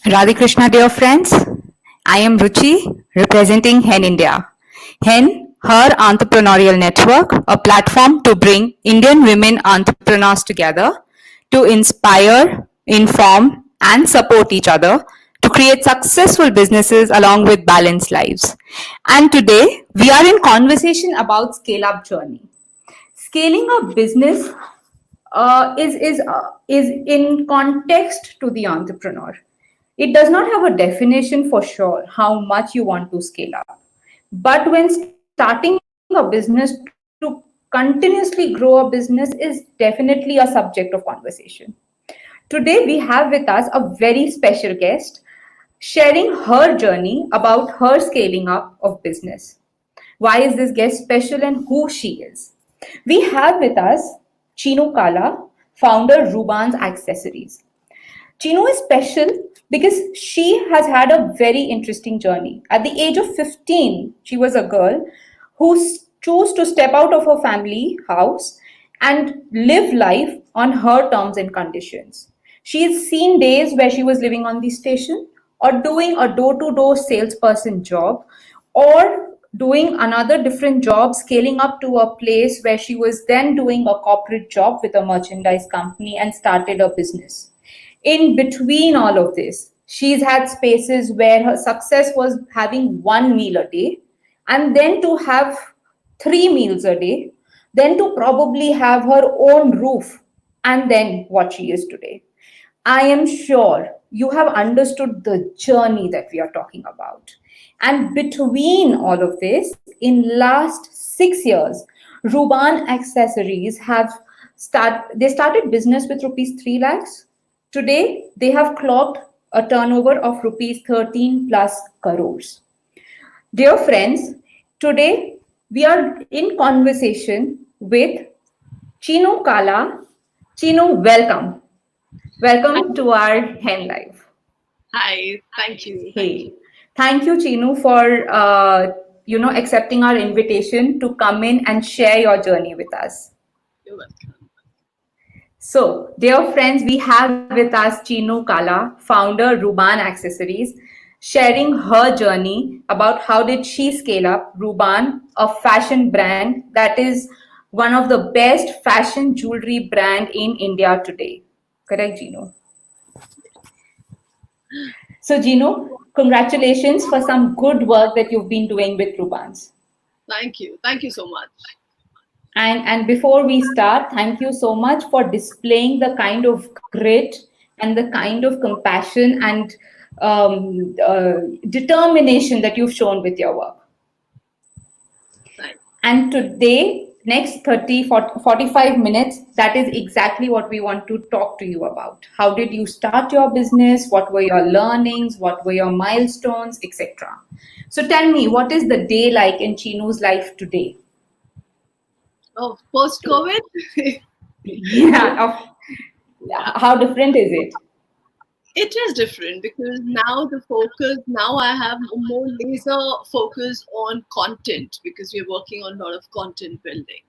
Radhe Krishna, dear friends. I am Ruchi, representing Hen India. Hen, her entrepreneurial network, a platform to bring Indian women entrepreneurs together to inspire, inform, and support each other to create successful businesses along with balanced lives. And today, we are in conversation about scale up journey. Scaling a business is in context to the entrepreneur. It does not have a definition for sure how much you want to scale up. But when starting a business to continuously grow a business is definitely a subject of conversation. Today we have with us a very special guest sharing her journey about her scaling up of business. Why is this guest special and who she is? We have with us Chinu Kala, founder Rubans Accessories. Chino is special because she has had a very interesting journey. At the age of 15, she was a girl who chose to step out of her family house and live life on her terms and conditions. She has seen days where she was living on the station or doing a door to door salesperson job or doing another different job, scaling up to a place where she was then doing a corporate job with a merchandise company and started a business. In between all of this, she's had spaces where her success was having one meal a day, and then to have three meals a day, then to probably have her own roof, and then what she is today. I am sure you have understood the journey that we are talking about. And between all of this, in last 6 years, Ruban Accessories they started business with rupees 3 lakhs. Today, they have clocked a turnover of rupees 13 plus crores. Dear friends, today we are in conversation with Chino Kala. Chino, welcome. Welcome to our Hen Live. Hi, thank you. Hey, thank you, Chino, for accepting our invitation to come in and share your journey with us. You're welcome. So, dear friends, we have with us Chinu Kala, founder Ruban Accessories, sharing her journey about how did she scale up Ruban, a fashion brand that is one of the best fashion jewelry brand in India today. Correct, Gino? So, Gino, congratulations for some good work that you've been doing with Rubans. Thank you. Thank you so much. And before we start, thank you so much for displaying the kind of grit and the kind of compassion and determination that you've shown with your work. Thanks. And today, next 30, 40, 45 minutes, that is exactly what we want to talk to you about. How did you start your business? What were your learnings? What were your milestones, etc.? So tell me, what is the day like in Chinu's life today? Oh, post-COVID? Yeah, how different is it? It is different because now the focus, now I have more laser focus on content because we're working on a lot of content building.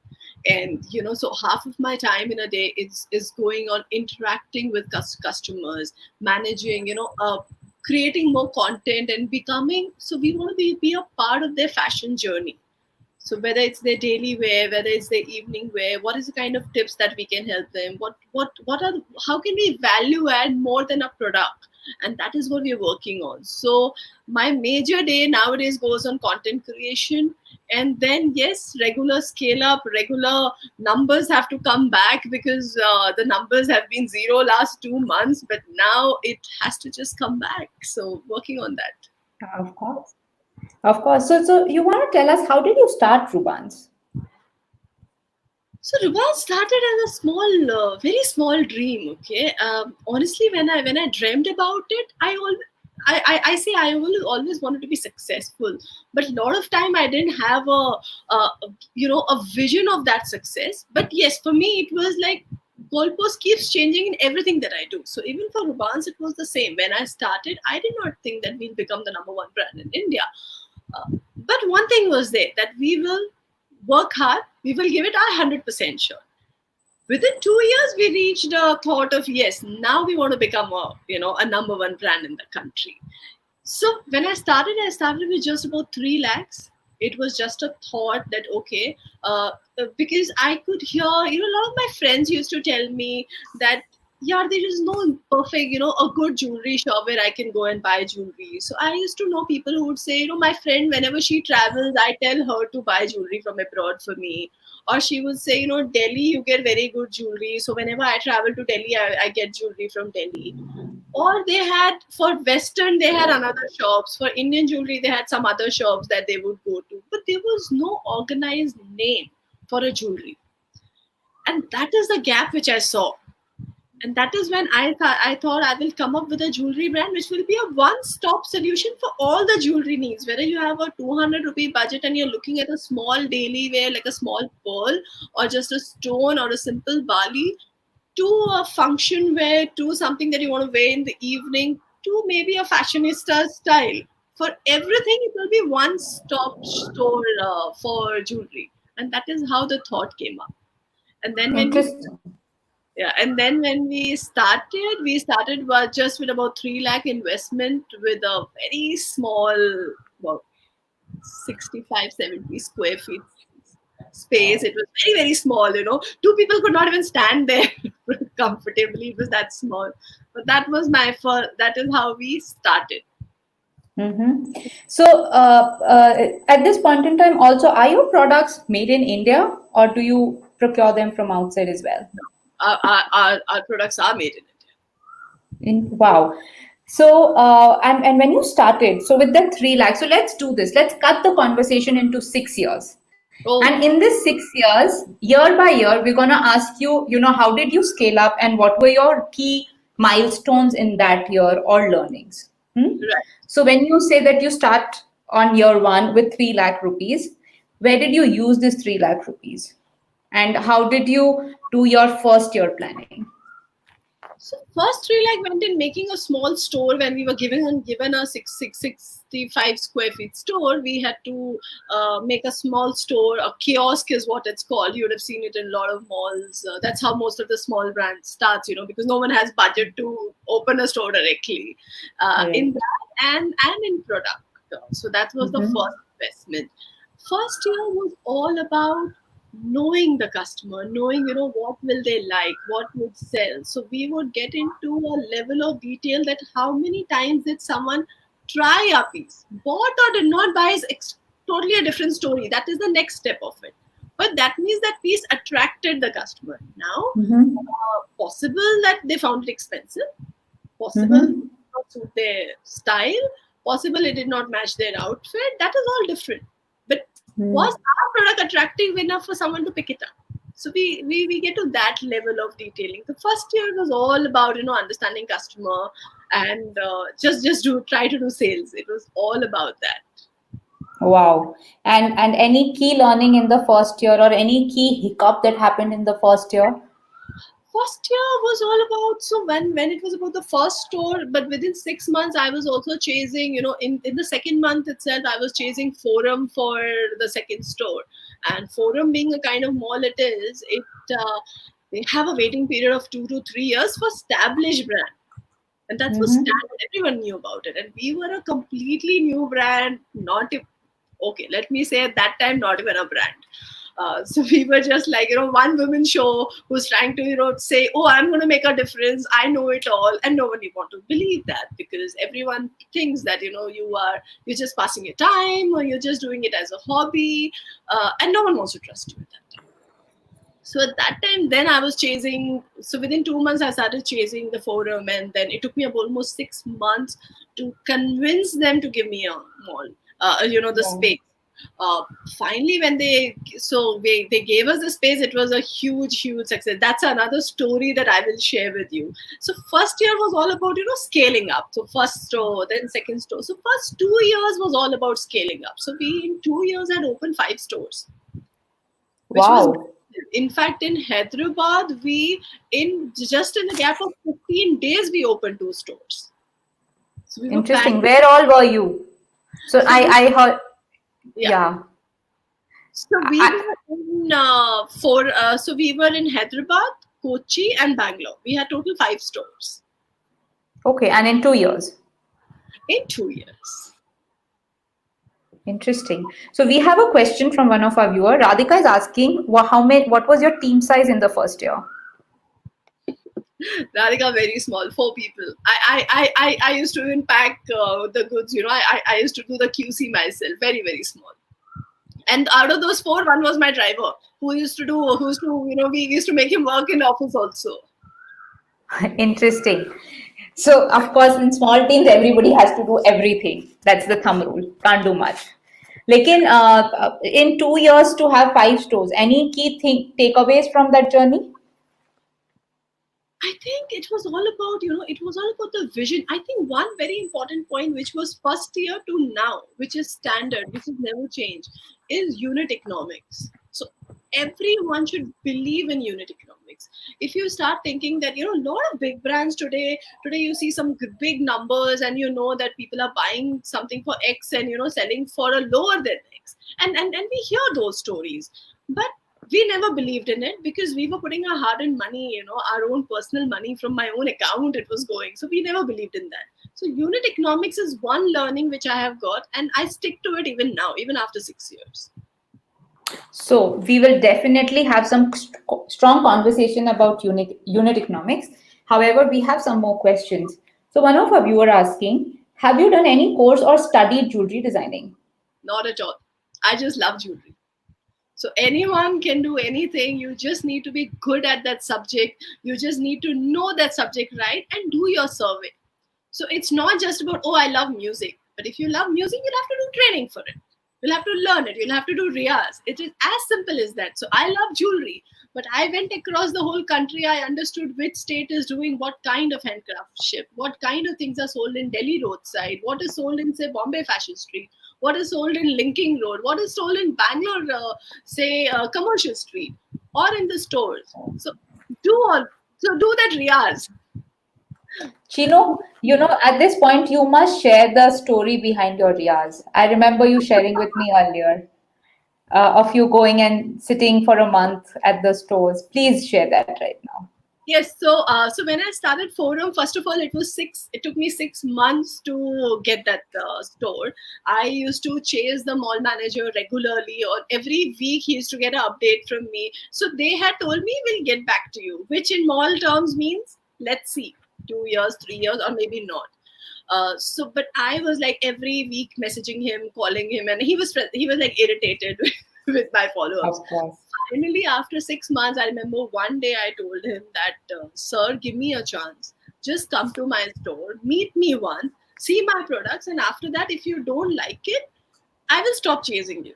And, so half of my time in a day is going on interacting with customers, managing, creating more content and becoming, so we want to be a part of their fashion journey. So whether it's their daily wear, whether it's their evening wear, what is the kind of tips that we can help them? How can we value add more than a product? And that is what we're working on. So my major day nowadays goes on content creation. And then, yes, regular scale up, regular numbers have to come back because the numbers have been zero last 2 months, but now it has to just come back. So working on that. Of course. Of course. So you want to tell us how did you start Rubans? So Ruban started as a small, very small dream. Okay, honestly, when I dreamt about it, I say I always wanted to be successful, but a lot of time I didn't have a vision of that success. But yes, for me it was like goalpost keeps changing in everything that I do. So even for Rubans, it was the same. When I started, I did not think that we'll become the number one brand in India. But one thing was there that we will work hard, we will give it our 100% sure. Within 2 years, we reached a thought of, yes, now we want to become a number one brand in the country. So when I started with just about 3 lakhs. It was just a thought that, okay, because I could hear, a lot of my friends used to tell me that, yeah, there is no perfect, a good jewelry shop where I can go and buy jewelry. So I used to know people who would say, my friend, whenever she travels, I tell her to buy jewelry from abroad for me. Or she would say, Delhi, you get very good jewelry. So whenever I travel to Delhi, I get jewelry from Delhi. Or they had, for Western, they had another shops. For Indian jewelry, they had some other shops that they would go to. But there was no organized name for a jewelry. And that is the gap which I saw. And that is when I thought I will come up with a jewelry brand which will be a one-stop solution for all the jewelry needs. Whether you have a 200 rupee budget and you're looking at a small daily wear like a small pearl, or just a stone or a simple bali, to a function wear, to something that you want to wear in the evening, to maybe a fashionista style. For everything, it will be one-stop store for jewelry. And that is how the thought came up. And then when we Interesting. yeah, and then when we started just with about 3 lakh investment with a very small, about 65, 70 square feet space. It was very, very small, Two people could not even stand there comfortably. It was that small. But that was my first, that is how we started. Mm-hmm. So, at this point in time, also, are your products made in India or do you procure them from outside as well? Our products are made in India. Wow. So, and when you started, so with that 3 lakhs, so let's do this. Let's cut the conversation into 6 years. And Oh, in this 6 years, year by year, we're going to ask you, how did you scale up and what were your key milestones in that year or learnings? Hmm? right. So when you say that you start on year one with 3 lakh rupees, where did you use this 3 lakh rupees? And how did you do your first year planning? So first 3 lakh went in making a small store. When we were given a 65 square feet store, we had to make a small store. A kiosk is what it's called. You would have seen it in a lot of malls. That's how most of the small brands starts, because no one has budget to open a store directly. In Right. that and in product. So that was the Mm-hmm. first investment. First year was all about knowing the customer, knowing what will they like, what would sell. So we would get into a level of detail that how many times did someone try our piece, bought or did not buy is totally a different story. That is the next step of it. But that means that piece attracted the customer. Now, Mm-hmm. possible that they found it expensive, possible it Mm-hmm. did not suit their style, possible it did not match their outfit. That is all different. But was our product attractive enough for someone to pick it up? So we get to that level of detailing. The first year was all about understanding customer and just do try to do sales. It was all about that. Wow. And any key learning in the first year or any key hiccup that happened in the first year? First year was all about, so when it was about the first store, but within 6 months I was also chasing, in the second month itself I was chasing forum for the second store. And forum being a kind of mall, they have a waiting period of 2 to 3 years for established brand. And that was Mm-hmm. standard. Everyone knew about it, and we were a completely new brand. Not okay, let me say at that time, not even a brand. So we were just like, one woman show who's trying to, say, oh, I'm going to make a difference. I know it all. And no one want to believe that, because everyone thinks that, you're just passing your time, or you're just doing it as a hobby. And no one wants to trust you at that time. So at that time, then I was chasing. So within 2 months, I started chasing the forum, and then it took me almost 6 months to convince them to give me a mall, the Wow. space. Uh, Finally, when they gave us the space, it was a huge, huge success. That's another story that I will share with you. So first year was all about scaling up. So first store, then second store. So first 2 years was all about scaling up. So we in 2 years had opened 5 stores, which was Wow. massive. In fact, in Hyderabad, we in just in a gap of 15 days we opened 2 stores. So we were Interesting. planning. Where all were you? So So we I heard, yeah. yeah. So we I, were in so we were in Hyderabad. Kochi, and Bangalore. We had total 5 stores Okay, and in 2 years. in 2 years. Interesting. So we have a question from one of our viewer. Radhika is asking, how many? What was your team size in the first year? Radhika, very small, 4 people. I used to even pack the goods. I used to do the QC myself. Very, very small. And out of those 4, one was my driver, we used to make him work in office also. Interesting. So of course, in small teams, everybody has to do everything. That's the thumb rule. Can't do much. Like in 2 years to have 5 stores. Any key takeaways from that journey? I think it was all about, it was all about the vision. I think one very important point, which was first year to now, which is standard, which has never changed, is unit economics. So everyone should believe in unit economics. If you start thinking that, a lot of big brands today you see some big numbers, and you know that people are buying something for X and, selling for a lower than X. And we hear those stories. But we never believed in it because we were putting our hard-earned money, our own personal money from my own account, it was going. So we never believed in that. So unit economics is one learning which I have got, and I stick to it even now, even after 6 years. So we will definitely have some strong conversation about unit economics. However, we have some more questions. So one of our viewer asking, have you done any course or studied jewelry designing? Not at all. I just love jewelry. So anyone can do anything. You just need to be good at that subject. You just need to know that subject right and do your survey. So it's not just about, oh, I love music. But if you love music, you'll have to do training for it. You'll have to learn it. You'll have to do riyaz. It is as simple as that. So I love jewelry. But I went across the whole country. I understood which state is doing what kind of handcraftship, what kind of things are sold in Delhi roadside, what is sold in, say, Bombay Fashion Street, what is sold in Linking Road, what is sold in Bangalore, Commercial Street, or in the stores. So do that riyaz. Chino, at this point, you must share the story behind your riyaz. I remember you sharing with me earlier of you going and sitting for a month at the stores. Please share that right now. Yes, so when I started Forum, first of all, it took me 6 months to get that store. I used to chase the mall manager regularly, or every week he used to get an update from me. So they had told me, we'll get back to you, which in mall terms means, let's see, 2 years, 3 years, or maybe not. But I was like every week messaging him, calling him, and he was like irritated with my Of follow-ups. course. Finally, after 6 months, I remember one day I told him that, sir, give me a chance. Just come to my store, meet me once, see my products, and after that, if you don't like it, I will stop chasing you.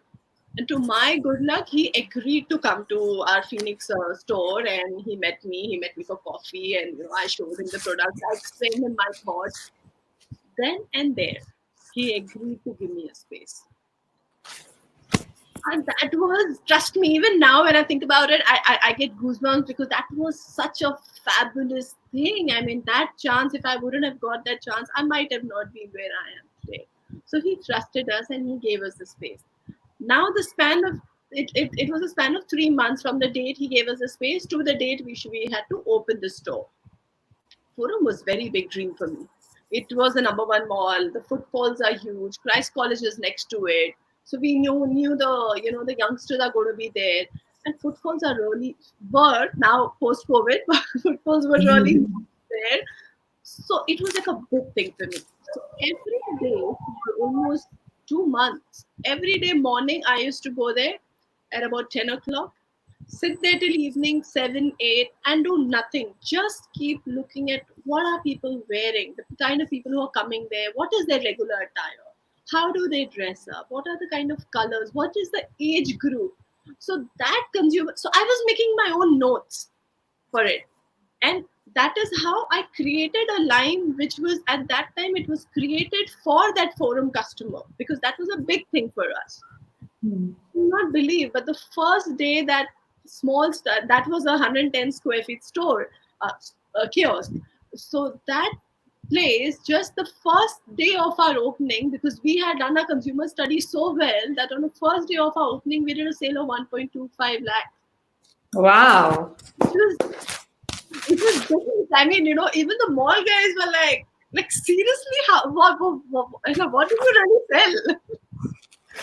And to my good luck, he agreed to come to our Phoenix store, and he met me. He met me for coffee, and I showed him the products. I explained him my thoughts. Then and there, he agreed to give me a space. And that was, trust me, even now when I think about it, I get goosebumps because that was such a fabulous thing. I mean, that chance, if I wouldn't have got that chance, I might have not been where I am today. So he trusted us and he gave us the space. Now the span of it was a span of 3 months from the date he gave us the space to the date we had to open the store. Forum was very big dream for me. It was the number one mall. The footfalls are huge. Christ College is next to it. So we knew the youngsters are going to be there. And footfalls are really were now post COVID, but footfalls were really there. So it was like a big thing for me. So every day for almost 2 months, every day morning I used to go there at about 10 o'clock, sit there till evening 7, 8, and do nothing. Just keep looking at what are people wearing, the kind of people who are coming there, what is their regular attire, how do they dress up, what are the kind of colors, what is the age group. So that consumer, so I was making my own notes for it. And that is how I created a line which was at that time, it was created for that forum customer because that was a big thing for us. Hmm. You will not believe, but the first day that that was a 110 square feet store, kiosk. So that place, just the first day of our opening, because we had done our consumer study so well that on the first day of our opening, we did a sale of 1.25 lakh. Wow. Which was It was different. I mean, even the mall guys were like seriously, how what do you really sell?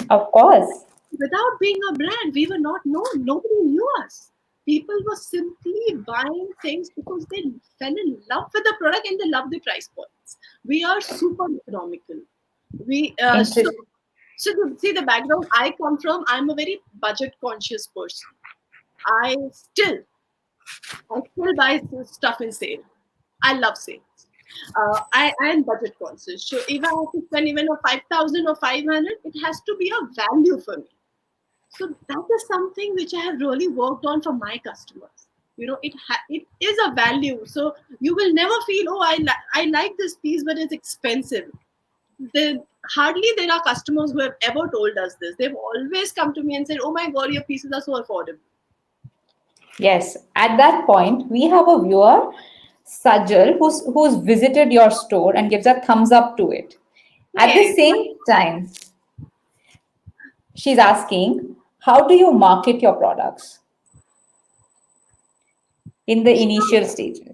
Of course. Without being a brand, we were not known. Nobody knew us. People were simply buying things because they fell in love with the product and they love the price points. We are super economical. We Interest. so see the background I come from. I'm a very budget conscious person. I still I still buy stuff in sale. I love sales. I am budget conscious. So if I have to spend even a 5,000 or 500, it has to be a value for me. So that is something which I have really worked on for my customers. It is a value. So you will never feel, oh, I like this piece, but it's expensive. Hardly there are customers who have ever told us this. They've always come to me and said, oh my God, your pieces are so affordable. Yes. At that point, we have a viewer, Sajal, who's visited your store and gives a thumbs up to it. At the Hey, same time, she's asking, how do you market your products in the initial stages?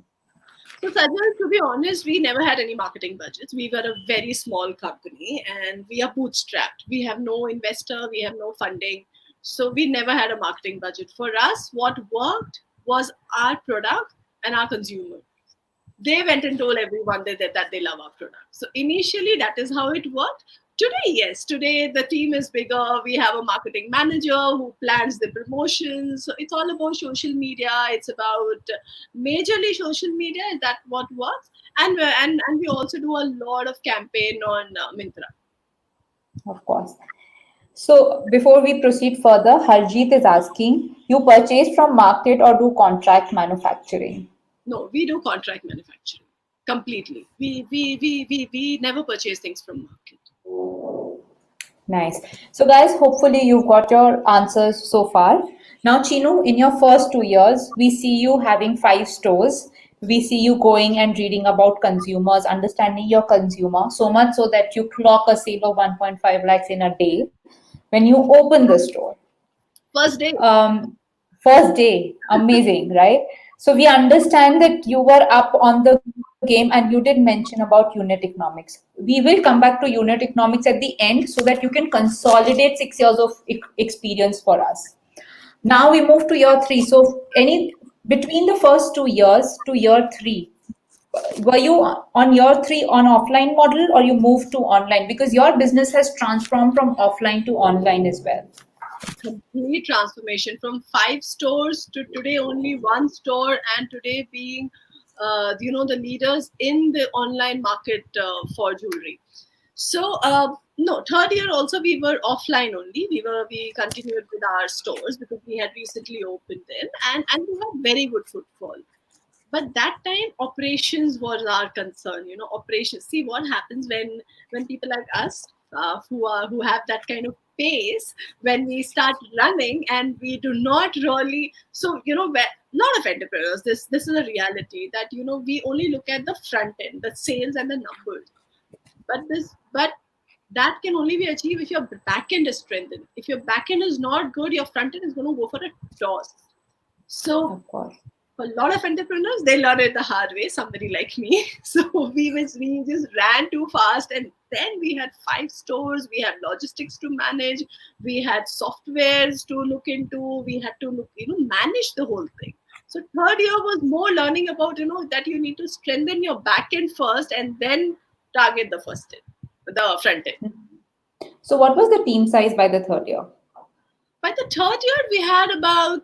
so, Sajal, to be honest, we never had any marketing budgets. We were a very small company and we are bootstrapped. We have no investor, we have no funding. So, we never had a marketing budget. For us, what worked was our product and our consumer. They went and told everyone that they love our product. So initially, that is how it worked. Today, yes, today the team is bigger. We have a marketing manager who plans the promotions. So it's all about social media. It's about majorly social media. Is that what works? And we also do a lot of campaign on Mintra. Of course. So before we proceed further, Harjeet is asking, you purchase from market or do contract manufacturing? No, we do contract manufacturing completely. We never purchase things from market. Nice. So, guys, hopefully you've got your answers so far. Now, Chinu, in your first 2 years, we see you having 5 stores. We see you going and reading about consumers, understanding your consumer, so much so that you clock a sale of 1.5 lakhs in a day when you open the store. First day. First day, amazing, right? So we understand that you were up on the game and you did mention about unit economics. We will come back to unit economics at the end so that you can consolidate 6 years of experience for us. Now we move to year three. So any between the first 2 years to year three, were you on year three on offline model or you moved to online? Because your business has transformed from offline to online as well. Complete transformation from 5 stores to today only 1 store, and today being the leaders in the online market for jewelry. So no, third year also we were offline only. We continued with our stores because we had recently opened them, and we had very good footfall. But that time operations was our concern. Operations. See what happens when people like us who have that kind of pace, when we start running and we do not really. So where lot of entrepreneurs, this is a reality that we only look at the front end, the sales and the numbers. But that can only be achieved if your back end is strengthened. If your back end is not good, your front end is going to go for a toss. So Of course. a lot of entrepreneurs, they learn it the hard way, somebody like me. So we just ran too fast, and then we had 5 stores, we had logistics to manage, we had softwares to look into, we had to manage the whole thing. So third year was more learning about that you need to strengthen your back end first and then target the front end. So what was the team size by the third year? By the third year, we had about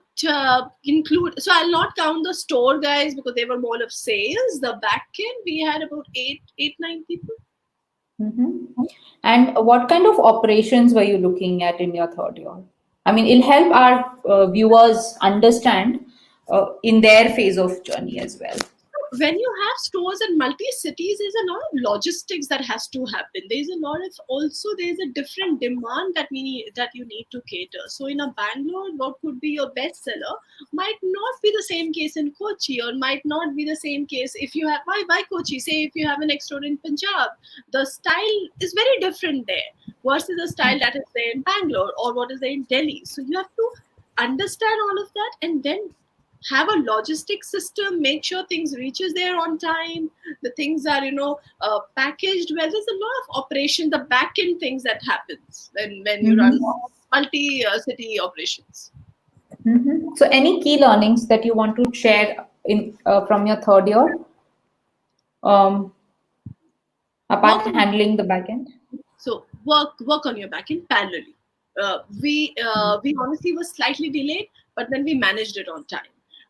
include. So I'll not count the store guys because they were more of sales. The back end, we had about 9 people. Mhm. And what kind of operations were you looking at in your third year? I mean, it'll help our viewers understand in their phase of journey as well. When you have stores in multi cities, there's a lot of logistics that has to happen. There's a different demand that you need to cater. So in a Bangalore, what could be your bestseller might not be the same case in Kochi, or might not be the same case if you have why Kochi. Say if you have an next store in Punjab, the style is very different there versus the style that is there in Bangalore or what is there in Delhi. So you have to understand all of that and then have a logistic system, make sure things reaches there on time, the things are packaged well. There's a lot of operation, the back end things that happens when you run Mm-hmm. multi city operations. Mm-hmm. So, any key learnings that you want to share in from your third year, um, apart Work on handling the back end? So work on your back end parallelly. We honestly was slightly delayed, but then we managed it on time.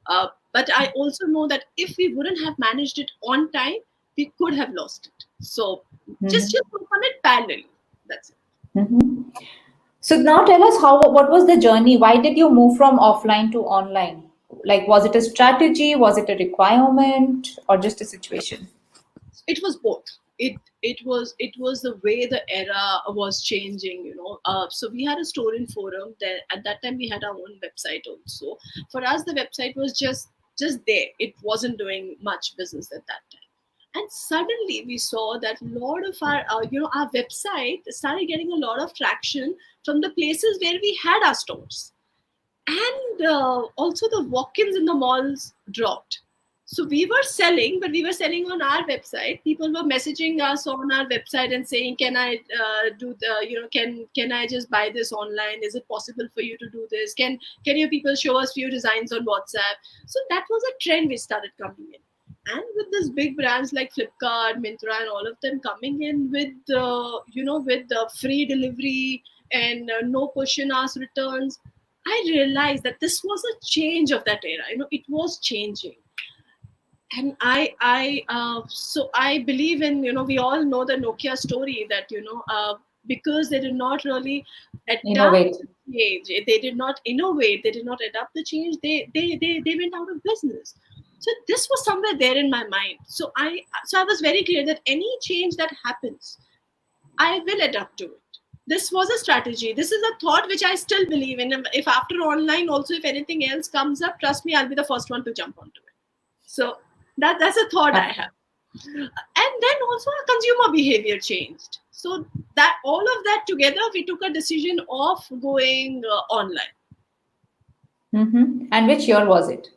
But I also know that if we wouldn't have managed it on time, we could have lost it. So just work on it parallelly. That's it. Mm-hmm. So now tell us what was the journey? Why did you move from offline to online? Like, was it a strategy? Was it a requirement or just a situation? It was both. It was the way the era was changing, so we had a store in forum that at that time we had our own website also. For us the website was just there, it wasn't doing much business at that time. And suddenly we saw that a lot of our website started getting a lot of traction from the places where we had our stores. And also the walk-ins in the malls dropped. So we were selling, but we were selling on our website. People were messaging us on our website and saying, can I do the can I just buy this online? Is it possible for you to do this? Can you people show us few designs on WhatsApp? So that was a trend which started coming in. And with these big brands like Flipkart, Myntra, and all of them coming in with with the free delivery and no question ask returns, I realized that this was a change of that era. It was changing. And so I believe in, we all know the Nokia story that, because they did not really adapt Innovate. the change, they did not innovate, they did not adapt the change, they went out of business. So this was somewhere there in my mind. So I was very clear that any change that happens, I will adapt to it. This was a strategy. This is a thought which I still believe in. If after online, also, if anything else comes up, trust me, I'll be the first one to jump onto it. So that's a thought I have. And then also our consumer behavior changed. So that all of that together, we took a decision of going online. Mm-hmm. And which year was it?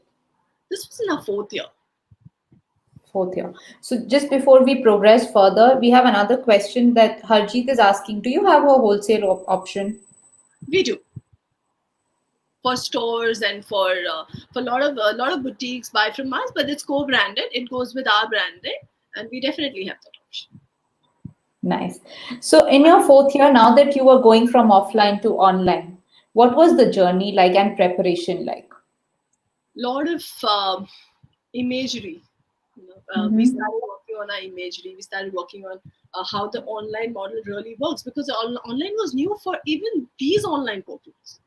This was in our fourth year. Fourth year. So just before we progress further, we have another question that Harjeet is asking. Do you have a wholesale option? We do for stores and for a lot of boutiques buy from us, but it's co-branded. It goes with our branding, and we definitely have that option. Nice. So in your fourth year, now that you were going from offline to online, what was the journey like and preparation like? Lot of imagery. We Mm-hmm. started working on our imagery. We started working on how the online model really works, because online was new for even these online portals.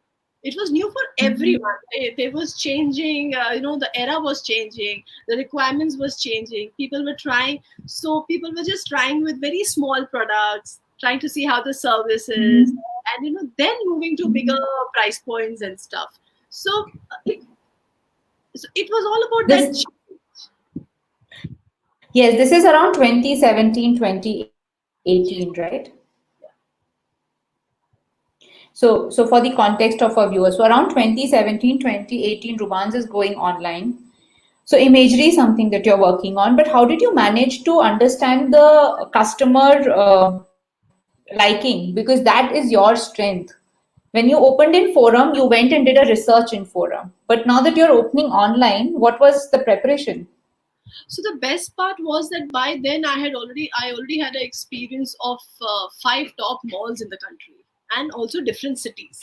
It was new for everyone. They was changing. The era was changing. The requirements was changing. People were trying. So people were just trying with very small products, trying to see how the service is, Mm-hmm. and then moving to bigger price points and stuff. So it was all about that. This, yes, this is around 2017, 2018, Yes. right? So for the context of our viewers, so around 2017, 2018, Rubans is going online. So imagery is something that you're working on, but how did you manage to understand the customer liking? Because that is your strength. When you opened in forum, you went and did a research in forum. But now that you're opening online, what was the preparation? So the best part was that by then I already had an experience of five top malls in the country and also different cities.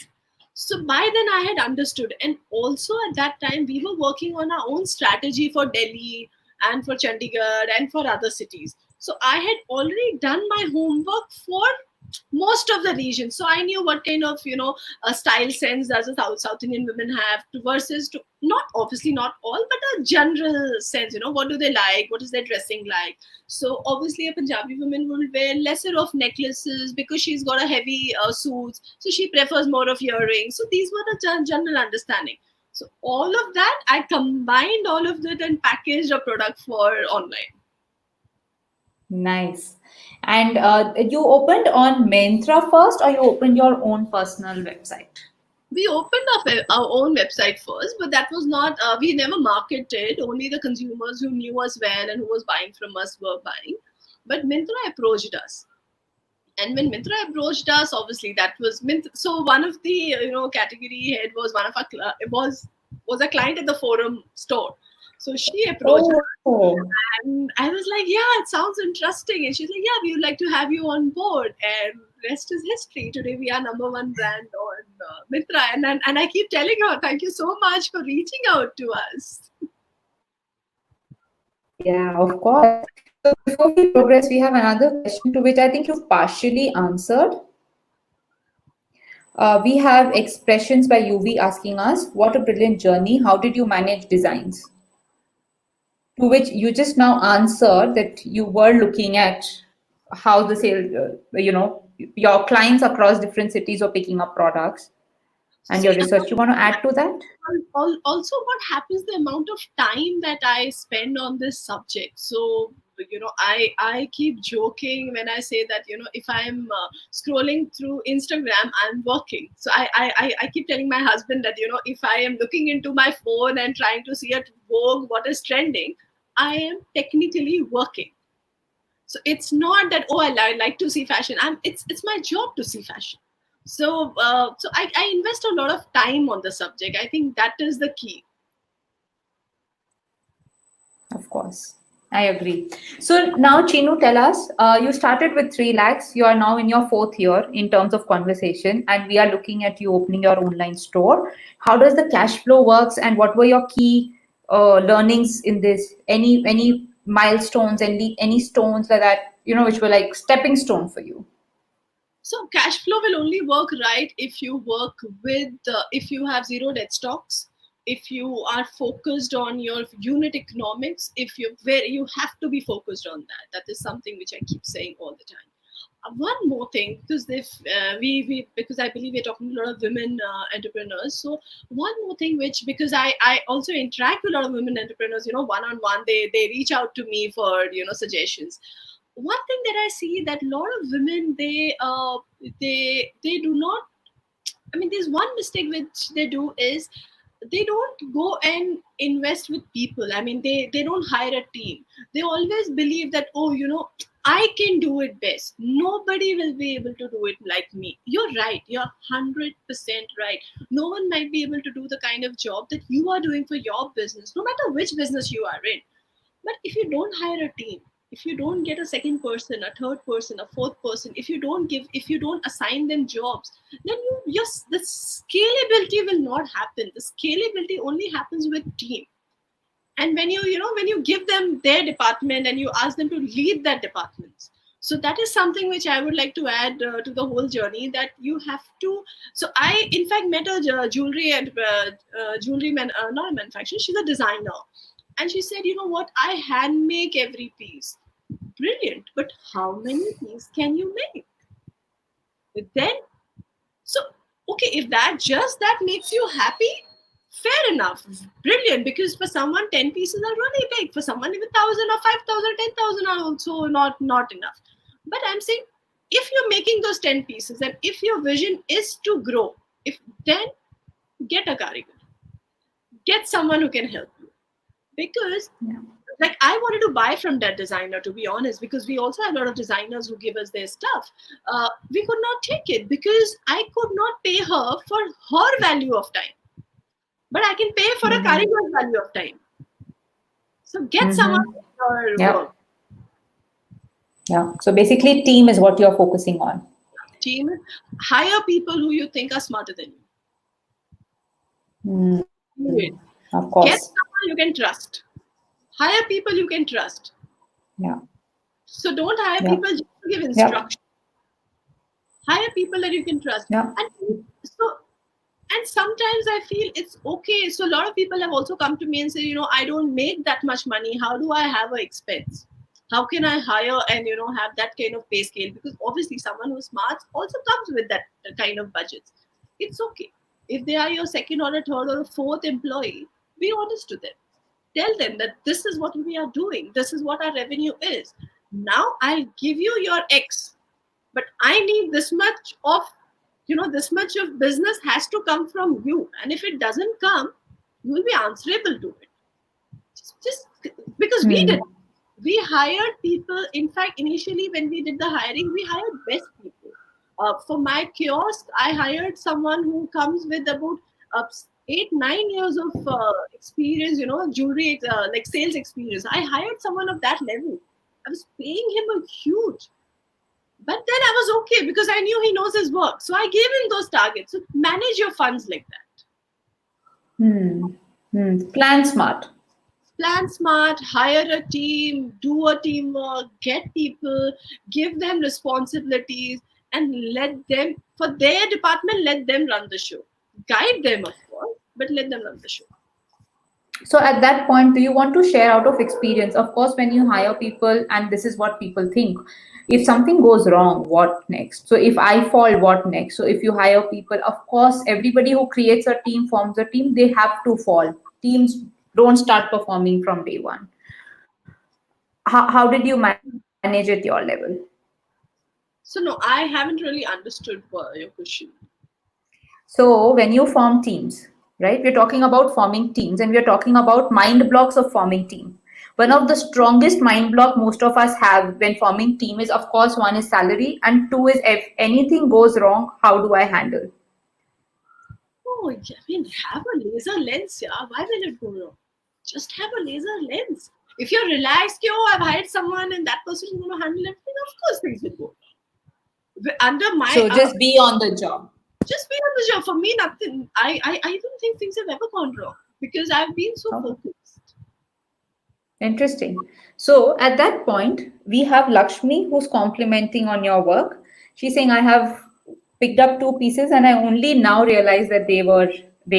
So by then I had understood, and also at that time we were working on our own strategy for Delhi and for Chandigarh and for other cities. So I had already done my homework for most of the region, so I knew what kind of style sense does a South Indian women have to versus to, not obviously not all, but a general sense. What do they like, what is their dressing like. So obviously a Punjabi woman will wear lesser of necklaces because she's got a heavy suits, so she prefers more of earrings. So these were the general understanding. So all of that I combined all of that and packaged a product for online. Nice. And you opened on Myntra first, or you opened your own personal website? we opened up our own website first, but that was not, we never marketed. Only the consumers who knew us well and who was buying from us were buying. But Myntra approached us. And when Myntra approached us, obviously that was Myntra. So one of the category head was one of our was a client at the Forum store. So she approached us, Oh, and I was like, "Yeah, it sounds interesting." And she's like, "Yeah, we would like to have you on board." And rest is history. Today we are number one brand on Myntra, and I keep telling her, "Thank you so much for reaching out to us." yeah, of course. So before we progress, we have another question to which I think you've partially answered. We have expressions by UV asking us, what a brilliant journey. How did you manage designs? To which you just now answered that you were looking at how the sale, your clients across different cities are picking up products and your See, research. You want to add to that? also what happens, the amount of time that I spend on this subject. So I keep joking when I say that if I'm scrolling through Instagram, I'm working. So I keep telling my husband that if I am looking into my phone and trying to see at Vogue what is trending, I am technically working. So it's not that, oh, I like to see fashion. It's my job to see fashion. So I invest a lot of time on the subject. I think that is the key. Of course. I agree. So now, Chinu, tell us, you started with 3 lakhs. You are now in your fourth year in terms of conversation, and we are looking at you opening your online store. How does the cash flow works, and what were your key learnings in this? Any milestones, any stones like that, which were like stepping stone for you? So cash flow will only work right if you work with if you have zero debt stocks, if you are focused on your unit economics, if you have to be focused on that. That is something which I keep saying all the time. One more thing, because if we because I believe we're talking to a lot of women entrepreneurs. So one more thing, which, because I also interact with a lot of women entrepreneurs, one on one, they reach out to me for suggestions. One thing that I see, that a lot of women, they do not, I mean, there's one mistake which they do is they don't go and invest with people. I mean, they don't hire a team. They always believe that, oh, I can do it best. Nobody will be able to do it like me. You're right. You're 100% right. No one might be able to do the kind of job that you are doing for your business, no matter which business you are in. But if you don't hire a team, if you don't get a second person, a third person, a fourth person, if you don't assign them jobs, then the scalability will not happen. The scalability only happens with team. And when you give them their department and you ask them to lead that department. So that is something which I would like to add to the whole journey, that you have to. So I, in fact, met a jewelry and jewelry man, not a manufacturer. She's a designer, and she said, "You know what? I hand make every piece. Brilliant, but how many pieces can you make?" Then, so, okay, if that makes you happy, fair enough, brilliant. Because for someone, 10 pieces are really big. For someone, even 1,000 or 5,000, 10,000 are also not enough. But I'm saying, if you're making those 10 pieces, and if your vision is to grow, if then get a karigar, get someone who can help you. Because, Yeah. like, I wanted to buy from that designer, to be honest, because we also have a lot of designers who give us their stuff. We could not take it because I could not pay her for her value of time, but I can pay for a Mm-hmm. karigar's value of time. So get someone Mm-hmm. for your Yeah. work. Yeah. So basically, team is what you're focusing on. Team, hire people who you think are smarter than Mm, you. Do it. of course. Get someone you can trust. Hire people you can trust. Yeah. So don't hire Yeah. people just to give Yeah. instructions. Hire people that you can trust. Yeah. And so, and sometimes I feel it's okay. So a lot of people have also come to me and say, I don't make that much money. How do I have an expense? How can I hire and have that kind of pay scale? Because obviously someone who's smart also comes with that kind of budgets. It's okay. If they are your second or a third or a fourth employee, be honest to them. Tell them that this is what we are doing. This is what our revenue is. Now I'll give you your X, but I need this much of This much of business has to come from you, and if it doesn't come, you will be answerable to it. Just because we did, Hmm. we hired people. In fact, initially when we did the hiring, we hired best people. For my kiosk, I hired someone who comes with about 8 9 years of experience, jewelry, like sales experience. I hired someone of that level. I was paying him a huge, but then I was okay because I knew he knows his work, so I gave him those targets. So manage your funds like that. Hmm. Hmm. Plan smart. Plan smart, hire a team, do a teamwork, get people, give them responsibilities, and let them, for their department, let them run the show. Guide them, of course, but let them run the show. So at that point, do you want to share out of experience? Of course, when you hire people, and this is what people think. If something goes wrong, what next? So if I fall, what next? So if you hire people, of course, everybody who creates a team, forms a team, they have to fall. Teams don't start performing from day one. How did you manage at your level? So, no, I haven't really understood your question. So when you form teams, right? We're talking about forming teams and we're talking about mind blocks of forming team. One of the strongest mind block most of us have when forming team is, of course, one is salary and two is if anything goes wrong, how do I handle? Oh, I mean, have a laser lens, yeah. Why will it go wrong? Just have a laser lens. If you're relaxed, I've hired someone and that person is going to handle everything, of course things will go wrong. Under my So just be on the job. just be on the job. For me, nothing. I don't think things have ever gone wrong because I've been so Okay. focused. Interesting. So at that point, we have Lakshmi who's complimenting on your work. She's saying, I have picked up two pieces and I only now realize that they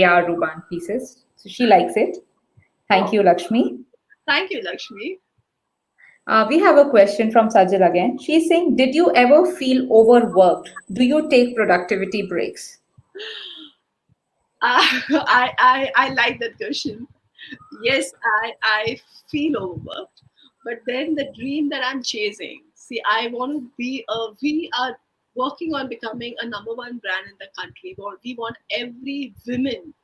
are Ruban pieces. So she likes it. Thank Oh, you, Lakshmi. thank you, Lakshmi. We have a question from Sajal again. She's saying, did you ever feel overworked? Do you take productivity breaks? I like that question. Yes, I feel overworked, but then the dream that I'm chasing. See, I want to be a. We are working on becoming a number one brand in the country. We want every woman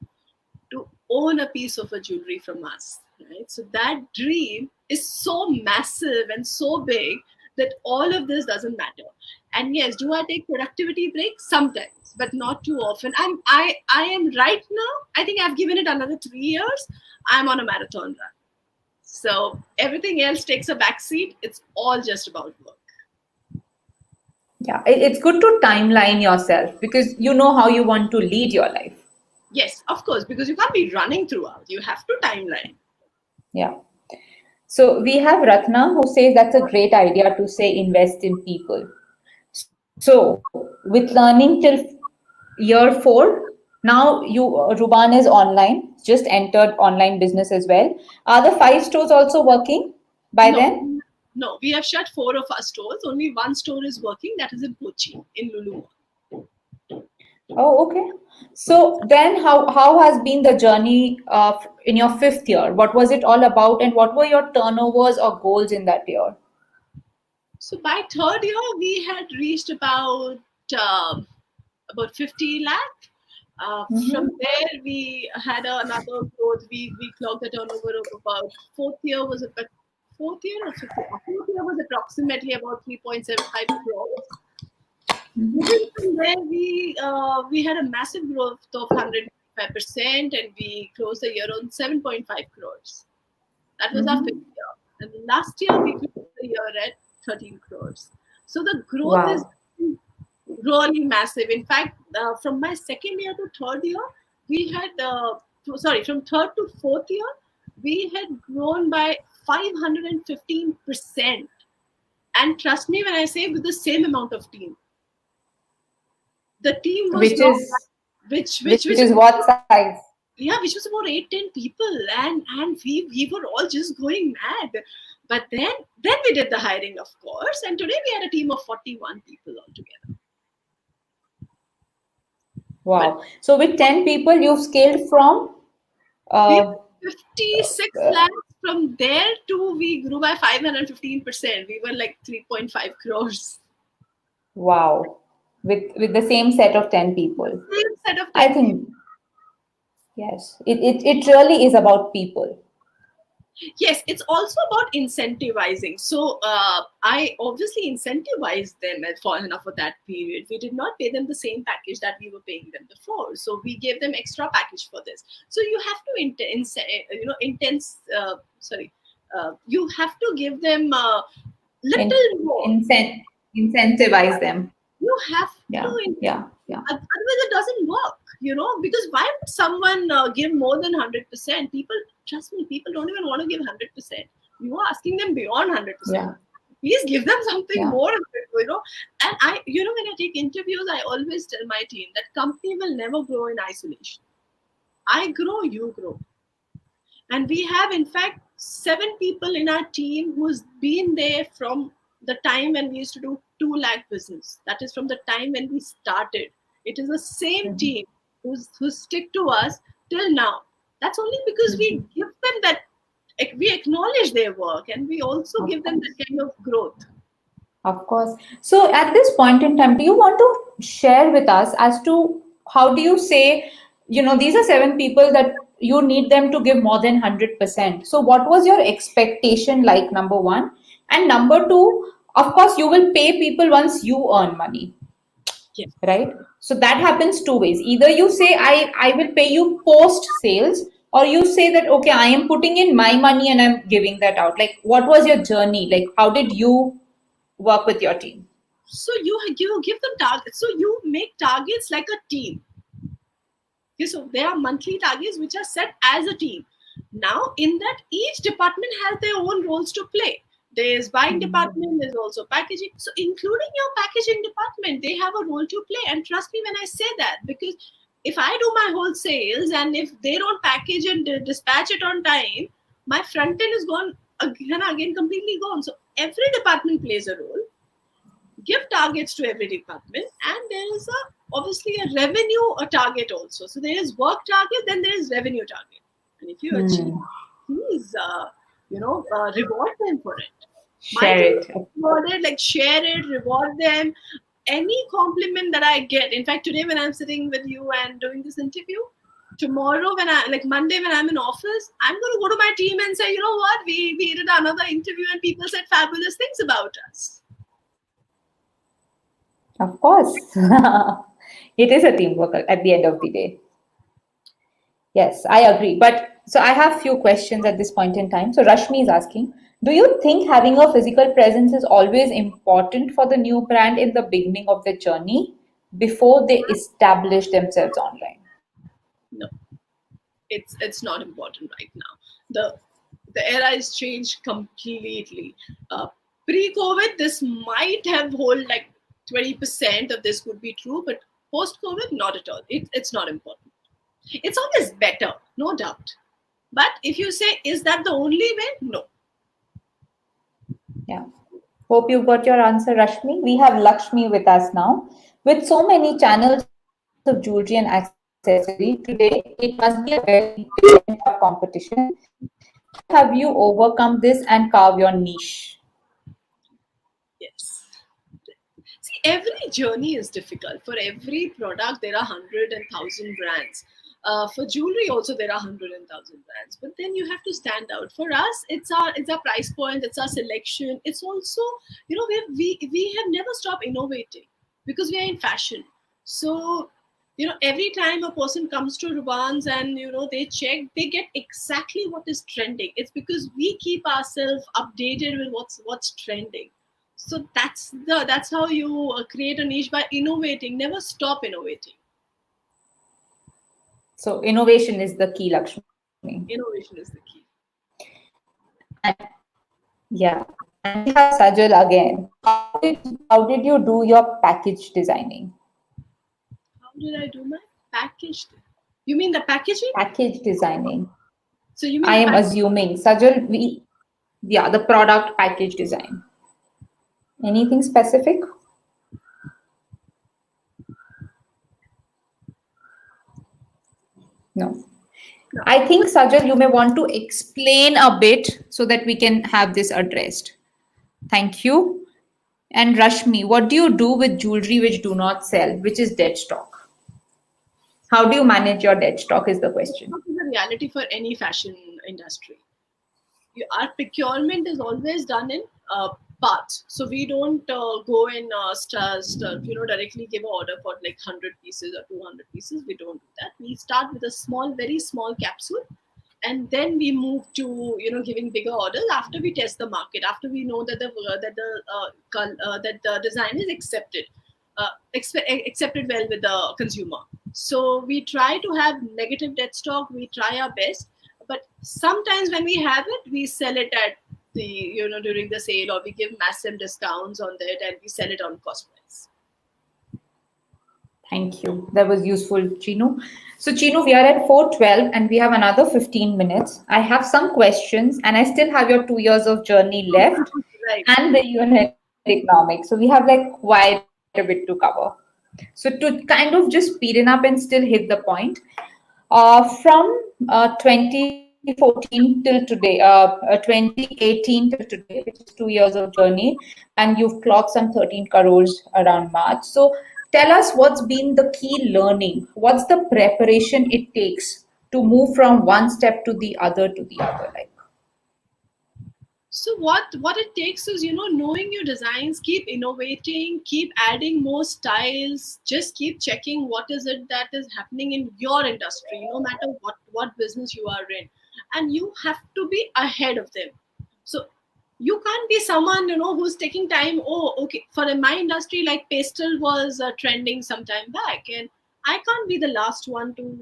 to own a piece of a jewelry from us, right? So that dream is so massive and so big that all of this doesn't matter. And yes, do I take productivity breaks? Sometimes, but not too often. I am right now, I think I've given it another 3 years. I'm on a marathon run. So everything else takes a backseat. It's all just about work. Yeah, it's good to timeline yourself because you know how you want to lead your life. Yes, of course, because you can't be running throughout. You have to timeline. Yeah. So we have Ratna who says that's a great idea to say invest in people. So with learning till year four, now Ruban is online, just entered online business as well. Are the five stores also working by No, then? no, we have shut 4 of our stores. Only one store is working. That is in Kochi, in Lulu. Oh, okay. So then how has been the journey in your fifth year? What was it all about and what were your turnovers or goals in that year? So by third year, we had reached about 50 lakh. From Mm-hmm. there, we had another growth. We clocked a turnover of about fourth year or fifth year. Fourth year was approximately about 3.75 crores. Moving from there, we had a massive growth of 105%, and we closed the year on 7.5 crores. That was our fifth Mm-hmm. year. And last year, we closed the year at 13 crores. So the growth is Wow. really massive. In fact, from my second year to third year, we had, from third to fourth year, we had grown by 515%. And trust me when I say with the same amount of team. The team was Which not, is which which is what size? yeah, which was about 8 10 people, and we were all just going mad. But then we did the hiring, of course, and today we had a team of 41 people altogether. But Wow. So with 10 people, you've scaled from we uh, were 56 lakhs. From there to we grew by 515%. We were like 3.5 crores. wow. with the same set of 10 people. Same set of I 10 people. think yes, it really is about people. Yes, it's also about incentivizing. So I obviously incentivized them for enough for that period. We did not pay them the same package that we were paying them before. So we gave them extra package for this. So you have to intense. Sorry, you have to give them In, little more. incentivize them. You have to Yeah, yeah, yeah. otherwise it doesn't work, because why would someone give more than 100%? People, trust me, people don't even want to give 100%. You are asking them beyond 100%. Yeah, Please give them something yeah. more, and when I take interviews, I always tell my team that company will never grow in isolation. I grow, you grow. And we have, in fact, 7 people in our team who's been there from the time when we used to do 2 lakh business. That is from the time when we started. It is the same Mhm, team who stick to us till now. That's only because we mhm. give them that, we acknowledge their work, and we also Of give them course. that kind of growth. Of course. So at this point in time, do you want to share with us as to how do you say, these are 7 people that you need them to give more than 100%. So what was your expectation like, number one? And number two, of course, you will pay people once you earn money, Yes. right? So that happens two ways. Either you say, I will pay you post sales, or you say that, okay, I am putting in my money and I'm giving that out. Like, what was your journey? Like, how did you work with your team? So you give them targets. So you make targets like a team. Okay, so there are monthly targets which are set as a team. Now, in that, each department has their own roles to play. There's buying department, there's also packaging. So, including your packaging department, they have a role to play. And trust me when I say that, because if I do my whole sales and if they don't package and dispatch it on time, my front end is gone again completely gone. So, every department plays a role. Give targets to every department, and there is obviously a revenue a target also. So there is work target, then there is revenue target, and if you achieve, Hmm. please reward them for it. My Share team it. rewarded, like, share it, reward them. Any compliment that I get, in fact, today when I'm sitting with you and doing this interview, tomorrow when I, like, Monday when I'm in office, I'm going to go to my team and say, you know what, we did another interview and people said fabulous things about us. Of course. It is a teamwork at the end of the day. Yes, I agree. But so I have few questions at this point in time. So Rashmi is asking, do you think having a physical presence is always important for the new brand in the beginning of the journey before they establish themselves online? No, it's not important right now. The era is changed completely. uh, Pre-COVID, this might have hold like 20% of this could be true, but post-COVID, not at all. It's not important. It's always better, no doubt, but if you say is that the only way, no. Yeah. Hope you got your answer, Rashmi. We have Lakshmi with us now. With so many channels of jewelry and accessory today, it must be a very big and tough competition. How have you overcome this and carve your niche? Yes. See, every journey is difficult. For every product, there are 100,000 brands. For jewelry, also there are 100,000 brands. But then you have to stand out. For us, it's our price point, it's our selection. It's also, we have never stopped innovating because we are in fashion. So, every time a person comes to Rubans and they check, they get exactly what is trending. It's because we keep ourselves updated with what's trending. So that's how you create a niche, by innovating. Never stop innovating. So innovation is the key, Lakshmi. Innovation is the key. And yeah, and we have Sajal again. How did you do your package designing? How did I do my package? You mean the packaging? Package designing. So you mean I the am pack? assuming Sajal, yeah, the product package design. Anything specific? No. No. I think Sajal, you may want to explain a bit so that we can have this addressed. Thank you. And Rashmi, what do you do with jewelry which do not sell, which is dead stock? How do you manage your dead stock is the question. This is a reality for any fashion industry. Our procurement is always done in parts. So we don't go and directly give an order for like 100 pieces or 200 pieces. We don't do that. We start with a small, very small capsule, and then we move to giving bigger orders after we test the market, after we know that the design is accepted well with the consumer. So we try to have negative dead stock. We try our best, but sometimes when we have it, we sell it at the during the sale, or we give massive discounts on that and we sell it on cost price. Thank you. That was useful, Chino. So, Chino, we are at 4:12 and we have another 15 minutes. I have some questions and I still have your 2 years of journey left Right. and the unit economics. So, we have like quite a bit to cover. So, to kind of just speed it up and still hit the point, from 2014 till today, 2018 till today, which is 2 years of journey, and you've clocked some 13 crores around March. So tell us what's been the key learning? What's the preparation it takes to move from one step to the other to the other? Like, So what it takes is knowing your designs, keep innovating, keep adding more styles, just keep checking what is it that is happening in your industry, no matter what business you are in, and you have to be ahead of them. So you can't be someone who's taking time. Oh, okay, for in my industry, like pastel was trending some time back, and I can't be the last one to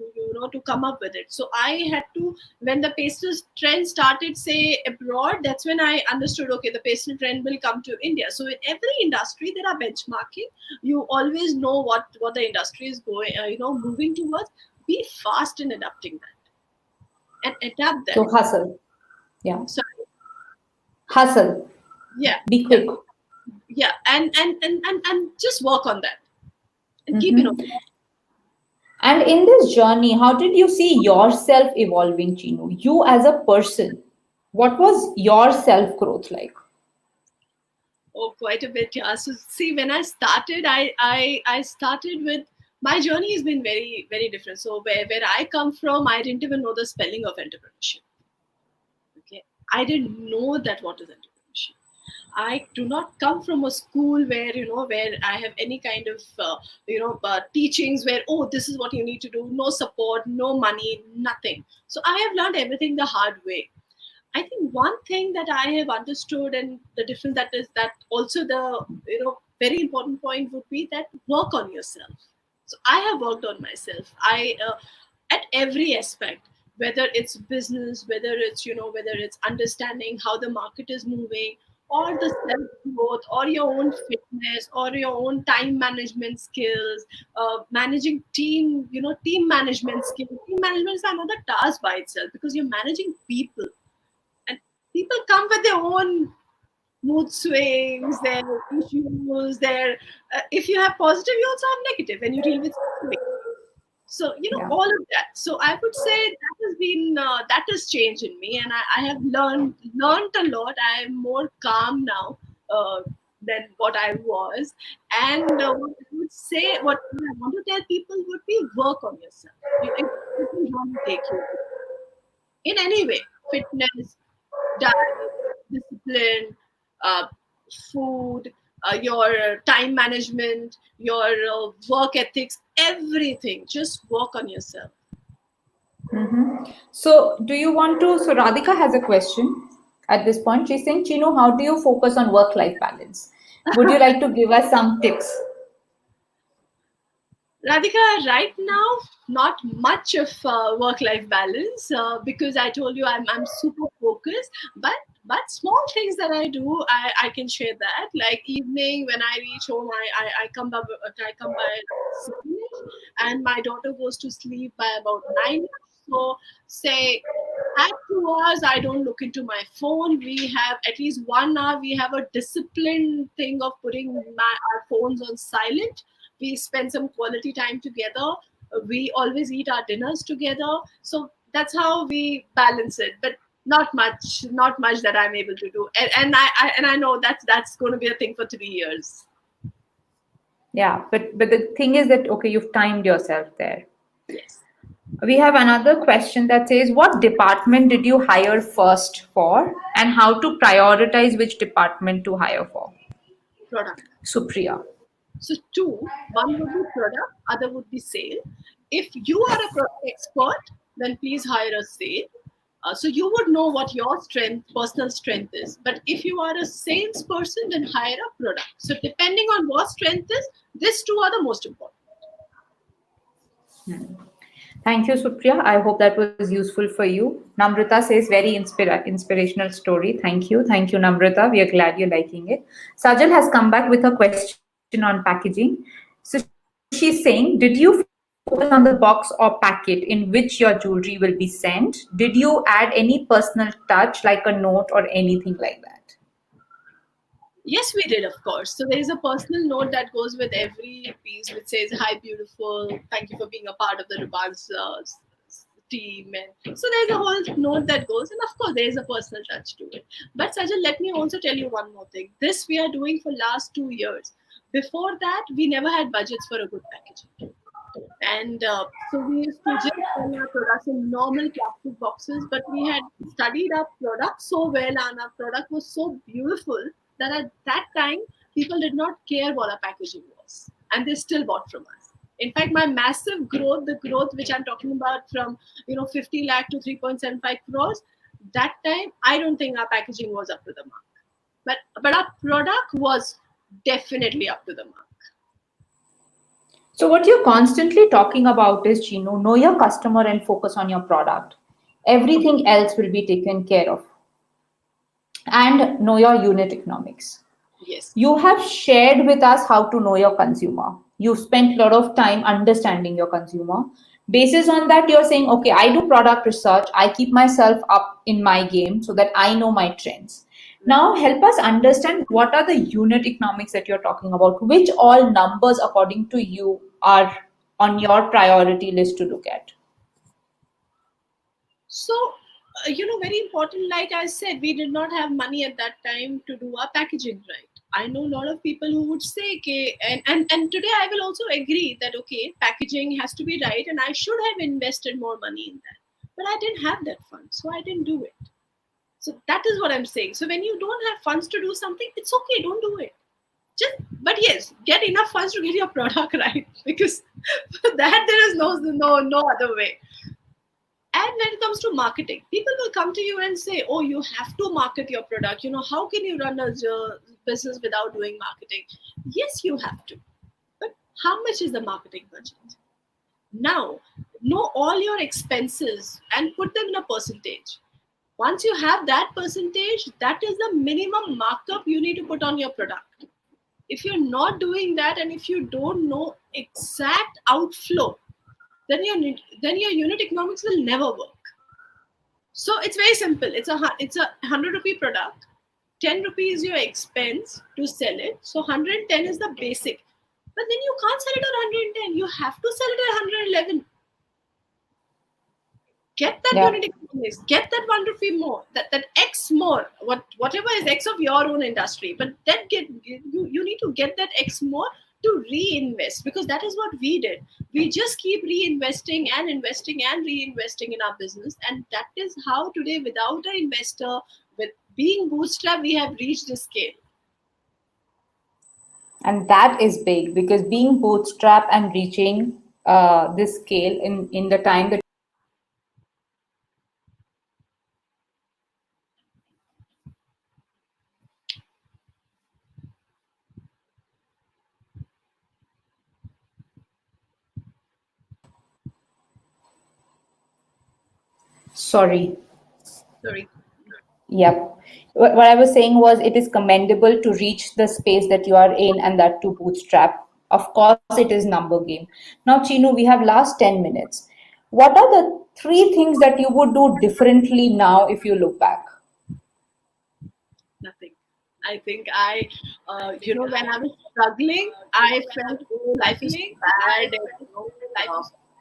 to come up with it. So I had to, when the pastel trend started, say abroad, that's when I understood, okay, the pastel trend will come to India. So in every industry there are benchmarking. You always know what the industry is going moving towards. Be fast in adapting that and adapt that. so hustle. Yeah. So Hustle. yeah, Be yeah, quick. yeah, and just work on that and keep Mhm. And in this journey, how did you see yourself evolving, Chino? You as a person, what was your self growth like? Oh, quite a bit, yeah. So see, when I started, I started with, my journey has been very, very different. So where I come from, I didn't even know the spelling of entrepreneurship. Okay, I didn't know that what is entrepreneurship. I do not come from a school where where I have any kind of teachings where, oh, this is what you need to do. No support, no money, nothing. So I have learned everything the hard way. I think one thing that I have understood, and the difference, that is that also the very important point would be that work on yourself. So I have worked on myself. I at every aspect, whether it's business, whether it's understanding how the market is moving, or the self growth, or your own fitness, or your own time management skills, managing team, team management skills. Team management is another task by itself, because you're managing people, and people come with their own mood swings, their issues, their if you have positive, you also have negative when you deal with situations. So Yeah. all of that. So I would say that has been that has changed in me, and I have learned a lot. I am more calm now than what I was. And what I would say, what I want to tell people would be, work on yourself. It will really take you in any way: fitness, diet, discipline, uh, food, your time management, your work ethics, everything. Just work on yourself. So, do you want to? So, Radhika has a question at this point. She's saying, Chino, how do you focus on work life balance? Would you like to give us some tips? Radhika, right now, not much of work-life balance, because I told you I'm super focused. But small things that I do, I can share that. Like evening when I reach home, I come by, around 7ish, and my daughter goes to sleep by about 9. So say at 2 hours, I don't look into my phone. We have at least 1 hour. We have a disciplined thing of putting our phones on silent. We spend some quality time together. We always eat our dinners together. So that's how we balance it. But Not much that I'm able to do, and I know that's going to be a thing for 3 years. Yeah, but the thing is that okay, you've timed yourself there. Yes. We have another question that says, what department did you hire first for, and how to prioritize which department to hire for? Product. Supriya. So two, one would be product, other would be sale. If you are a product expert, then please hire a sale. So you would know what your personal strength is. But if you are a salesperson, then hire a product. So depending on what strength is, these two are the most important. Thank you, Supriya. I hope that was useful for you. Namrata says very inspirational story. Thank you. Thank you, Namrata. We are glad you're liking it. Sajal has come back with a question on packaging. So she's saying, did you focus on the box or packet in which your jewelry will be sent? Did you add any personal touch like a note or anything like that? Yes, we did, of course. So there is a personal note that goes with every piece, which says, "Hi, beautiful. Thank you for being a part of the Rubans team." And so there's a whole note that goes, and of course, there is a personal touch to it. But Sajal, let me also tell you one more thing. This we are doing for last 2 years. Before that, we never had budgets for a good packaging. And so we used to just sell our products in normal plastic boxes, but we had studied our product so well and our product was so beautiful that at that time people did not care what our packaging was, and they still bought from us. In fact, my massive growth, the growth which I'm talking about from 50 lakh to 3.75 crores, that time I don't think our packaging was up to the mark, but our product was definitely up to the mark. So, what you're constantly talking about is, Chino, know your customer and focus on your product. Everything else will be taken care of. And know your unit economics. Yes. You have shared with us how to know your consumer. You've spent a lot of time understanding your consumer. Basis on that, you're saying, okay, I do product research. I keep myself up in my game so that I know my trends. Now, help us understand what are the unit economics that you're talking about, which all numbers, according to you, are on your priority list to look at. So, very important, like I said, we did not have money at that time to do our packaging right. I know a lot of people who would say, okay, and today I will also agree that, okay, packaging has to be right and I should have invested more money in that. But I didn't have that fund, so I didn't do it. So that is what I'm saying. So when you don't have funds to do something, it's okay, don't do it. But yes, get enough funds to get your product right, because for that there is no other way. And when it comes to marketing, people will come to you and say, "Oh, you have to market your product. How can you run a business without doing marketing?" Yes, you have to. But how much is the marketing budget? Now, know all your expenses and put them in a percentage. Once you have that percentage, that is the minimum markup you need to put on your product. If you're not doing that and if you don't know exact outflow, then your unit economics will never work. So it's very simple. It's a 100 rupee product. 10 rupees is your expense to sell it. So 110 is the basic. But then you can't sell it at 110. You have to sell it at 111. Get that Yeah. unit economics. Get that 1 rupee more. That X more. Whatever is X of your own industry. But then you need to get that X more to reinvest, because that is what we did. We just keep reinvesting and investing and reinvesting in our business, and that is how today, without an investor, with being bootstrapped, we have reached this scale. And that is big because being bootstrap and reaching this scale in the time that sorry. Sorry. Yep. What I was saying was it is commendable to reach the space that you are in and that to bootstrap. Of course, it is number game. Now, Chinu, we have last 10 minutes. What are the three things that you would do differently now if you look back? Nothing. I think when I was struggling, I felt, oh, life is so bad. And, life is so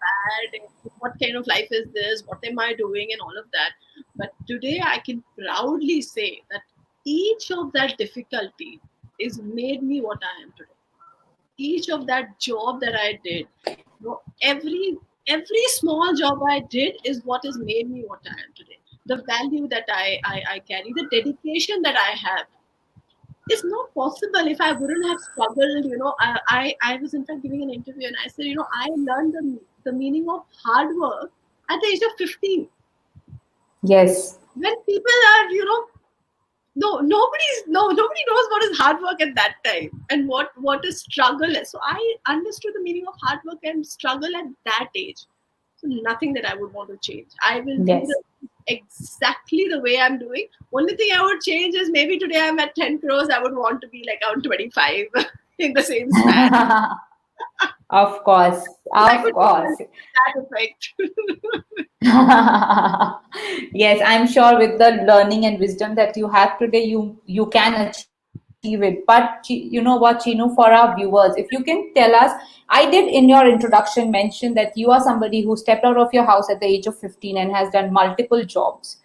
bad. And what kind of life is this? What am I doing? And all of that. But today I can proudly say that each of that difficulty is made me what I am today. Each of that job that I did, every small job I did is what has made me what I am today. The value that I carry, the dedication that I have, it's not possible if I wouldn't have struggled. I was in fact giving an interview and I said, I learned the meaning of hard work at the age of 15. Yes. When people are, nobody knows what is hard work at that time and what is struggle is. So I understood the meaning of hard work and struggle at that age. So nothing that I would want to change. I will do Yes. exactly the way I'm doing. Only thing I would change is maybe today I'm at 10 crores. I would want to be like around 25 in the same span. Of course. If I Of could do course. that effect. Yes, I'm sure with the learning and wisdom that you have today, you can achieve it. But you know what, Chinu, for our viewers, if you can tell us, I did in your introduction mention that you are somebody who stepped out of your house at the age of 15 and has done multiple jobs.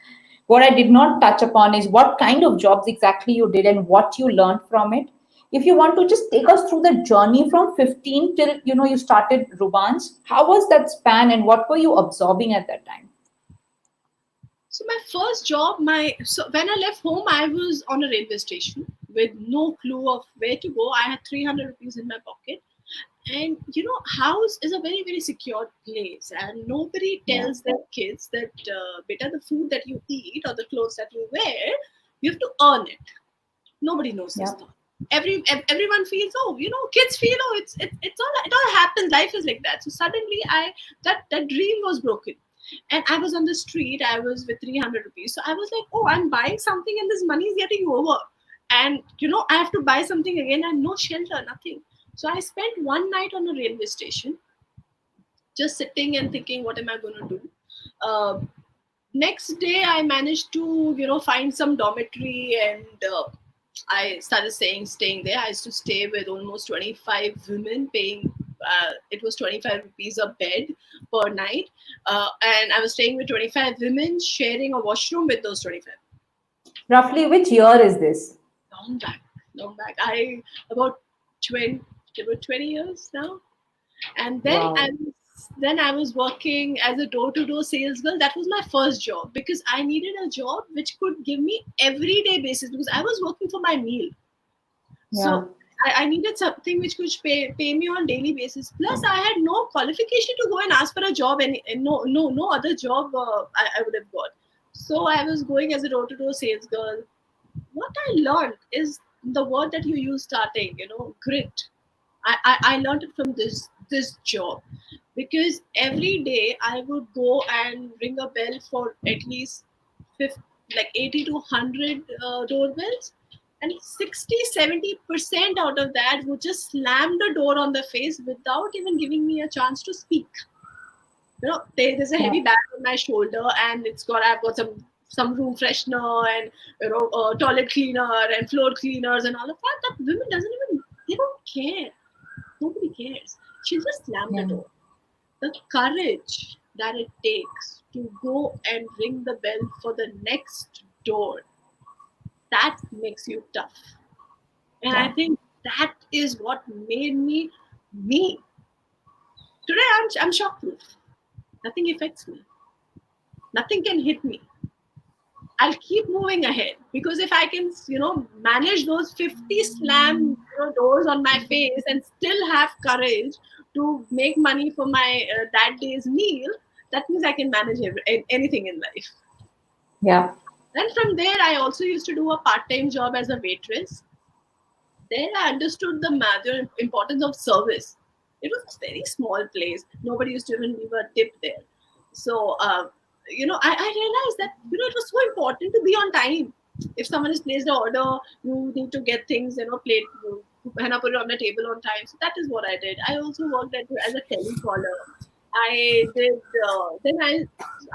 What I did not touch upon is what kind of jobs exactly you did and what you learned from it. If you want to just take us through the journey from 15 till you started Rubans, how was that span and what were you absorbing at that time? So my first job, so when I left home, I was on a railway station with no clue of where to go. I had 300 rupees in my pocket. And house is a very, very secure place, and nobody Yeah. tells their kids that, beta, the food that you eat or the clothes that you wear, you have to earn it. Nobody knows this Yeah. stuff. Everyone feels, oh, kids feel, oh, it all happens. Life is like that. So suddenly, that dream was broken, and I was on the street. I was with 300 rupees, so I was like, oh, I'm buying something, and this money is getting over, and I have to buy something again, and no shelter, nothing. So I spent one night on a railway station, just sitting and thinking, what am I going to do? Uh, Next day, I managed to, find some dormitory, and I started staying there. I used to stay with almost 25 women, paying. It was 25 rupees a bed per night, and I was staying with 25 women, sharing a washroom with those 25. Roughly which year is this? Long back, long back. About 20, about 20 years now. And Wow. then I was working as a door-to-door sales girl. That was my first job because I needed a job which could give me everyday basis because I was working for my meal. Yeah. So I needed something which could pay me on daily basis. Plus, I had no qualification to go and ask for a job, and no other job I would have got. So I was going as a door-to-door sales girl. What I learned is the word that you use starting, grit. I learned it from this job because every day I would go and ring a bell for at least 50, like 80 to 100 doorbells, and 60-70% out of that would just slam the door on the face without even giving me a chance to speak. There's a heavy Yeah. bag on my shoulder, and I've got some room freshener and toilet cleaner and floor cleaners and all of that. That women doesn't even, they don't care. Nobody cares. She'll just slam the Yeah. door. The courage that it takes to go and ring the bell for the next door, that makes you tough. And I Yeah. think that is what made me me. Today I'm shock proof. Nothing affects me. Nothing can hit me. I'll keep moving ahead because if I can, manage those 50 slam doors on my face and still have courage to make money for my that day's meal, that means I can manage anything in life. Yeah. Then from there, I also used to do a part-time job as a waitress. There, I understood the importance of service. It was a very small place. Nobody used to even leave a tip there. So, I realized that, it was so important to be on time. If someone has placed an order, you need to get things, plate, and put it on the table on time. So that is what I did. I also worked as a telecaller. I did,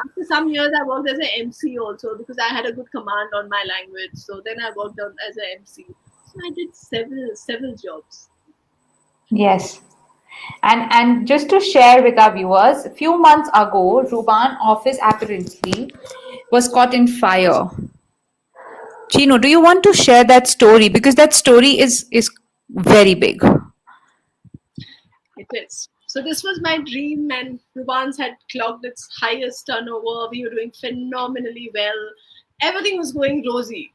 after some years, I worked as an MC also because I had a good command on my language. So then I worked on as an MC. So I did several jobs. Yes. And just to share with our viewers, a few months ago, Ruban office apparently was caught in fire. Chino, do you want to share that story? Because that story is very big. It is. So this was my dream, and Rubans had clocked its highest turnover. We were doing phenomenally well. Everything was going rosy.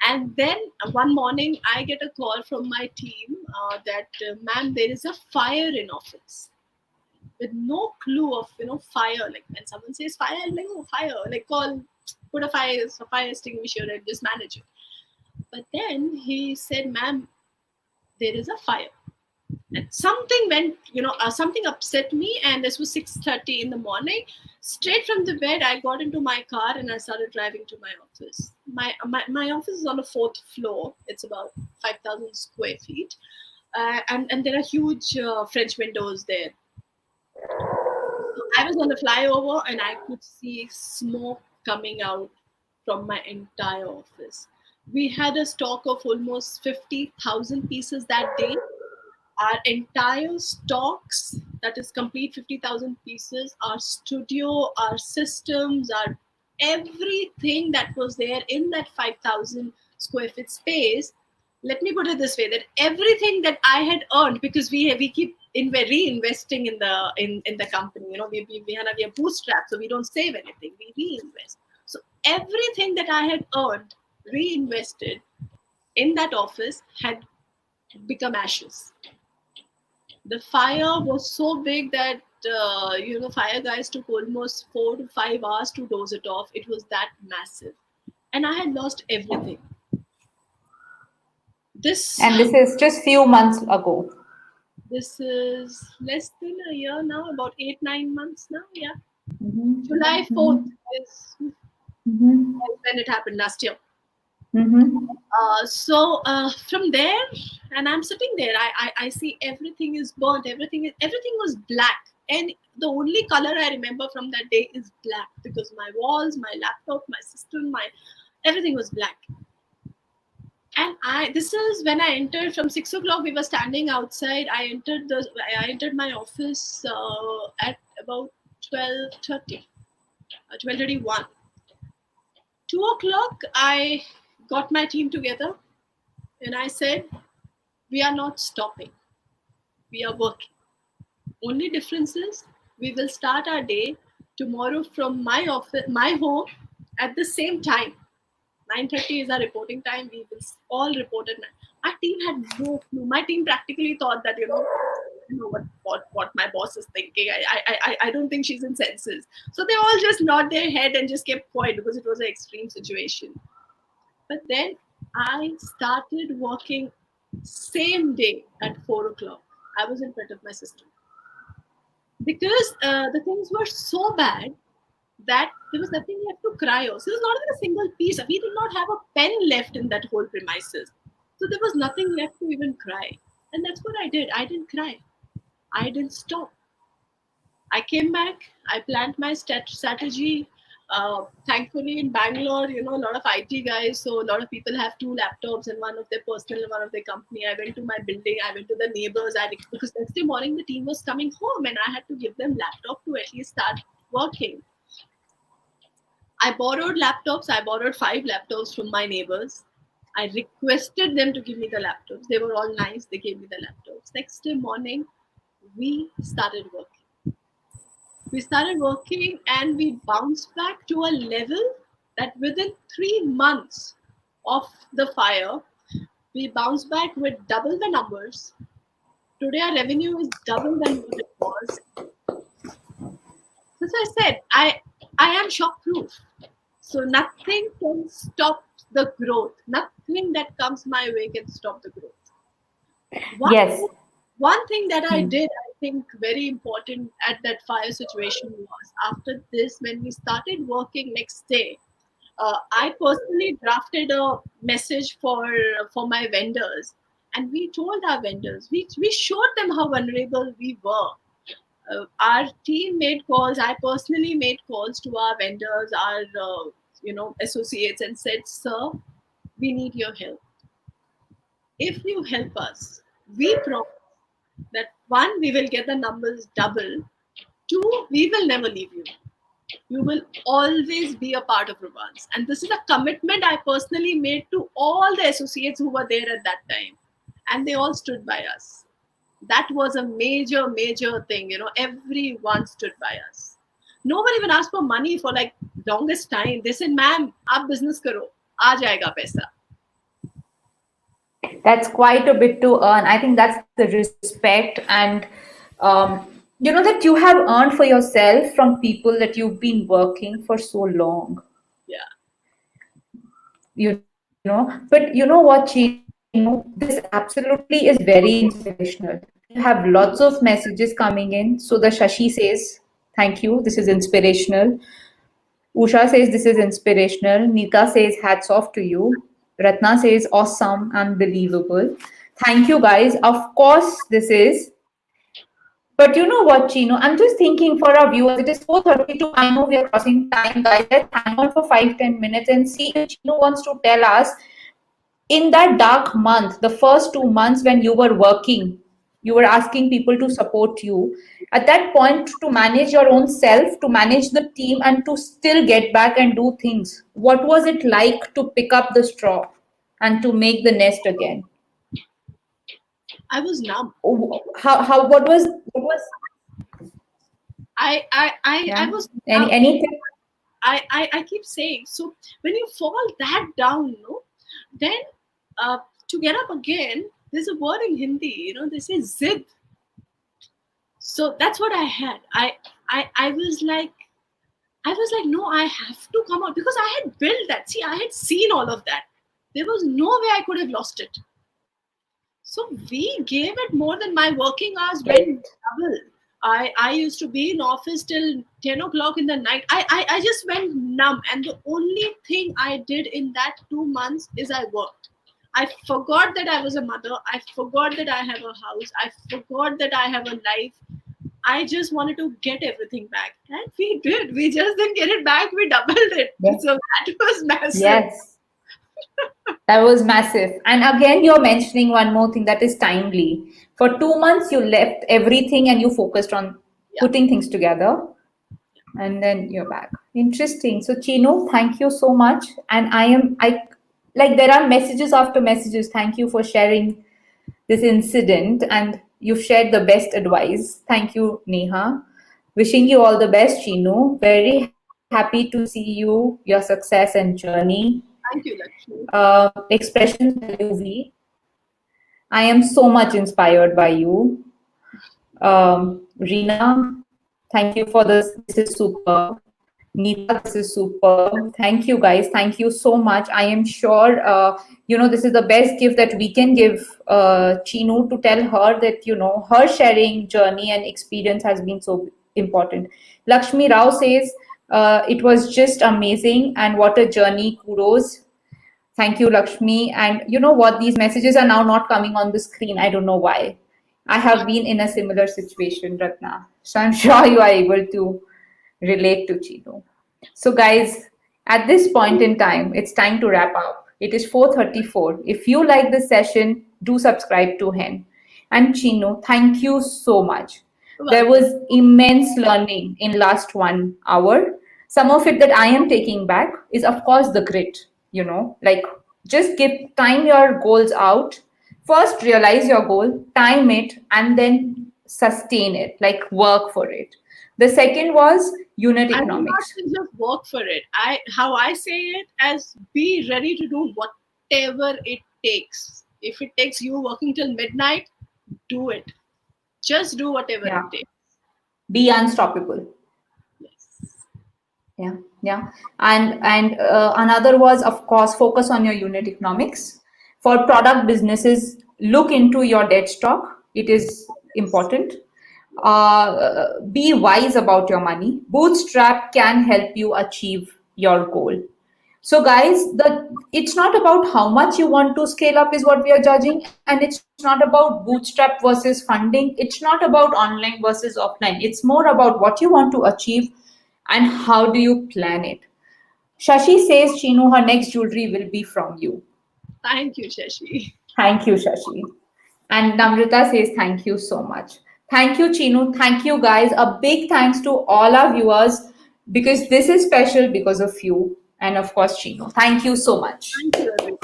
And then one morning, I get a call from my team that, ma'am, there is a fire in office. With no clue of fire. Like when someone says fire, I'm like, oh, fire. Like call, put a fire extinguisher and just manage it. But then he said, ma'am, there is a fire. And something went, something upset me, and this was 6:30 in the morning. Straight from the bed, I got into my car and I started driving to my office. My office is on the fourth floor. It's about 5,000 square feet, and there are huge French windows there. So I was on the flyover and I could see smoke coming out from my entire office. We had a stock of almost 50,000 pieces that day. Our entire stocks, that is complete 50,000 pieces, our studio, our systems, our everything that was there in that 5,000 square feet space. Let me put it this way: that everything that I had earned, because we keep reinvesting in the company. We are bootstrapped, so we don't save anything. We reinvest. So everything that I had earned, reinvested in that office, had become ashes. The fire was so big that fire guys took almost 4 to 5 hours to doze it off. It was that massive, and I had lost everything. This And this is just few months ago. this is less than a year now, about 8-9 months now. Yeah, Mm-hmm. July 4th Mm-hmm. is Mm-hmm. when it happened last year. Mm-hmm. So from there, and I'm sitting there. I see everything is burnt. Everything was black, and the only color I remember from that day is black, because my walls, my laptop, my system, my everything was black. And this is when I entered. From 6 o'clock, we were standing outside. I entered my office at about 12:30, 12:31. 2 o'clock, I got my team together and I said, we are not stopping. We are working. Only difference is we will start our day tomorrow from my office, my home, at the same time. 9:30 is our reporting time. We will all report at 9. Our team had no clue. My team practically thought that, what my boss is thinking. I don't think she's in senses. So they all just nod their head and just kept quiet, because it was an extreme situation. But then I started working same day at 4 o'clock. I was in front of my system, because the things were so bad that there was nothing left to cry of. So there was not even a single piece. We did not have a pen left in that whole premises. So there was nothing left to even cry. And that's what I did. I didn't cry. I didn't stop. I came back. I planned my strategy. Thankfully, in Bangalore, a lot of IT guys, so a lot of people have two laptops, and one of their personal and one of their company. I went to my building. I went to the neighbors. Because next day morning the team was coming home, and I had to give them laptop to at least start working. I borrowed laptops. I borrowed 5 laptops from my neighbors. I requested them to give me the laptops. They were all nice. They gave me the laptops. Next day morning, we started working. We started working and we bounced back to a level that within 3 months of the fire, we bounced back with double the numbers. Today, our revenue is double than what it was. So as I said, I am shock proof. So nothing can stop the growth. Nothing that comes my way can stop the growth. One Yes. one thing that I Hmm. did, I think very important at that fire situation, was after this, when we started working next day, I personally drafted a message for my vendors, and we told our vendors, we showed them how vulnerable we were. Our team made calls. I personally made calls to our vendors, our associates, and said, "Sir, we need your help. If you help us, we promise that one, we will get the numbers double. Two, we will never leave you. You will always be a part of Rubans. And this is a commitment I personally made to all the associates who were there at that time. And they all stood by us. That was a major, major thing. Everyone stood by us. No one even asked for money for like longest time. They said, ma'am, aap business karo. Aa jayega paisa. That's quite a bit to earn. I think that's the respect and that you have earned for yourself from people that you've been working for so long. Yeah. But you know what, Chino, this absolutely is very inspirational. We have lots of messages coming in. So the Shashi says, thank you, this is inspirational. Usha says this is inspirational. Nita says hats off to you. Ratna says awesome, unbelievable. Thank you guys. Of course, this is. But you know what, Chino? I'm just thinking for our viewers, it is 4:32. I know we are crossing time, guys. Let's hang on for 5-10 minutes and see if Chino wants to tell us in that dark month, the first 2 months when you were working, you were asking people to support you. At that point, to manage your own self, to manage the team, and to still get back and do things. What was it like to pick up the straw and to make the nest again? I was numb. What was I yeah? was numb. Anything? I keep saying, so when you fall that down, no, then to get up again, there's a word in Hindi, they say zid. So that's what I had. I was like, no, I have to come out because I had built that. See, I had seen all of that. There was no way I could have lost it. So we gave it more than my working hours went Right. double. I used to be in office till 10 o'clock in the night. I just went numb. And the only thing I did in that 2 months is I worked. I forgot that I was a mother. I forgot that I have a house. I forgot that I have a life. I just wanted to get everything back. And we did. We just didn't get it back. We doubled it. Yeah. So that was massive. Yes. That was massive. And again, you're mentioning one more thing that is timely. For 2 months, you left everything and you focused on Yeah. putting things together, and then you're back. Interesting. So, Chino, thank you so much. And I like there are messages after messages. Thank you for sharing this incident, and you've shared the best advice. Thank you, Neha. Wishing you all the best, Chino. Very happy to see you, your success and journey. Thank you, Lakshmi. Expressions by UV. I am so much inspired by you. Reena, thank you for this. This is superb. Nita, this is superb. Thank you, guys. Thank you so much. I am sure, this is the best gift that we can give Chinu, to tell her that, her sharing journey and experience has been so important. Lakshmi Rao says, it was just amazing and what a journey. Kudos. Thank you, Lakshmi. And you know what? These messages are now not coming on the screen. I don't know why. I have been in a similar situation, Ratna. So I'm sure you are able to relate to Chino. So, guys, at this point in time, it's time to wrap up. It is 4:34. If you like this session, do subscribe to him. And Chino, thank you so much. There Welcome. was immense learning in last 1 hour. Some of it that I am taking back is, of course, the grit. Like just give time your goals out. First, realize your goal, time it, and then sustain it. Like work for it. The second was unit I will not economics. say just work for it. How I say it as be ready to do whatever it takes. If it takes you working till midnight, do it. Just do whatever it Yeah, takes. be unstoppable. Yes. Yeah, yeah. And another was, of course, focus on your unit economics. For product businesses, look into your dead stock. It is important. Be wise about your money. Bootstrap can help you achieve your goal. So, guys, it's not about how much you want to scale up is what we are judging, and it's not about bootstrap versus funding. It's not about online versus offline. It's more about what you want to achieve and how do you plan it. Shashi says, Chinu, her next jewelry will be from you. Thank you, Shashi. Thank you, Shashi. And Namrita says, thank you so much. Thank you, Chinu. Thank you, guys. A big thanks to all our viewers. because this is special because of you and, of course, Chino. Thank you so much. Thank you, everyone.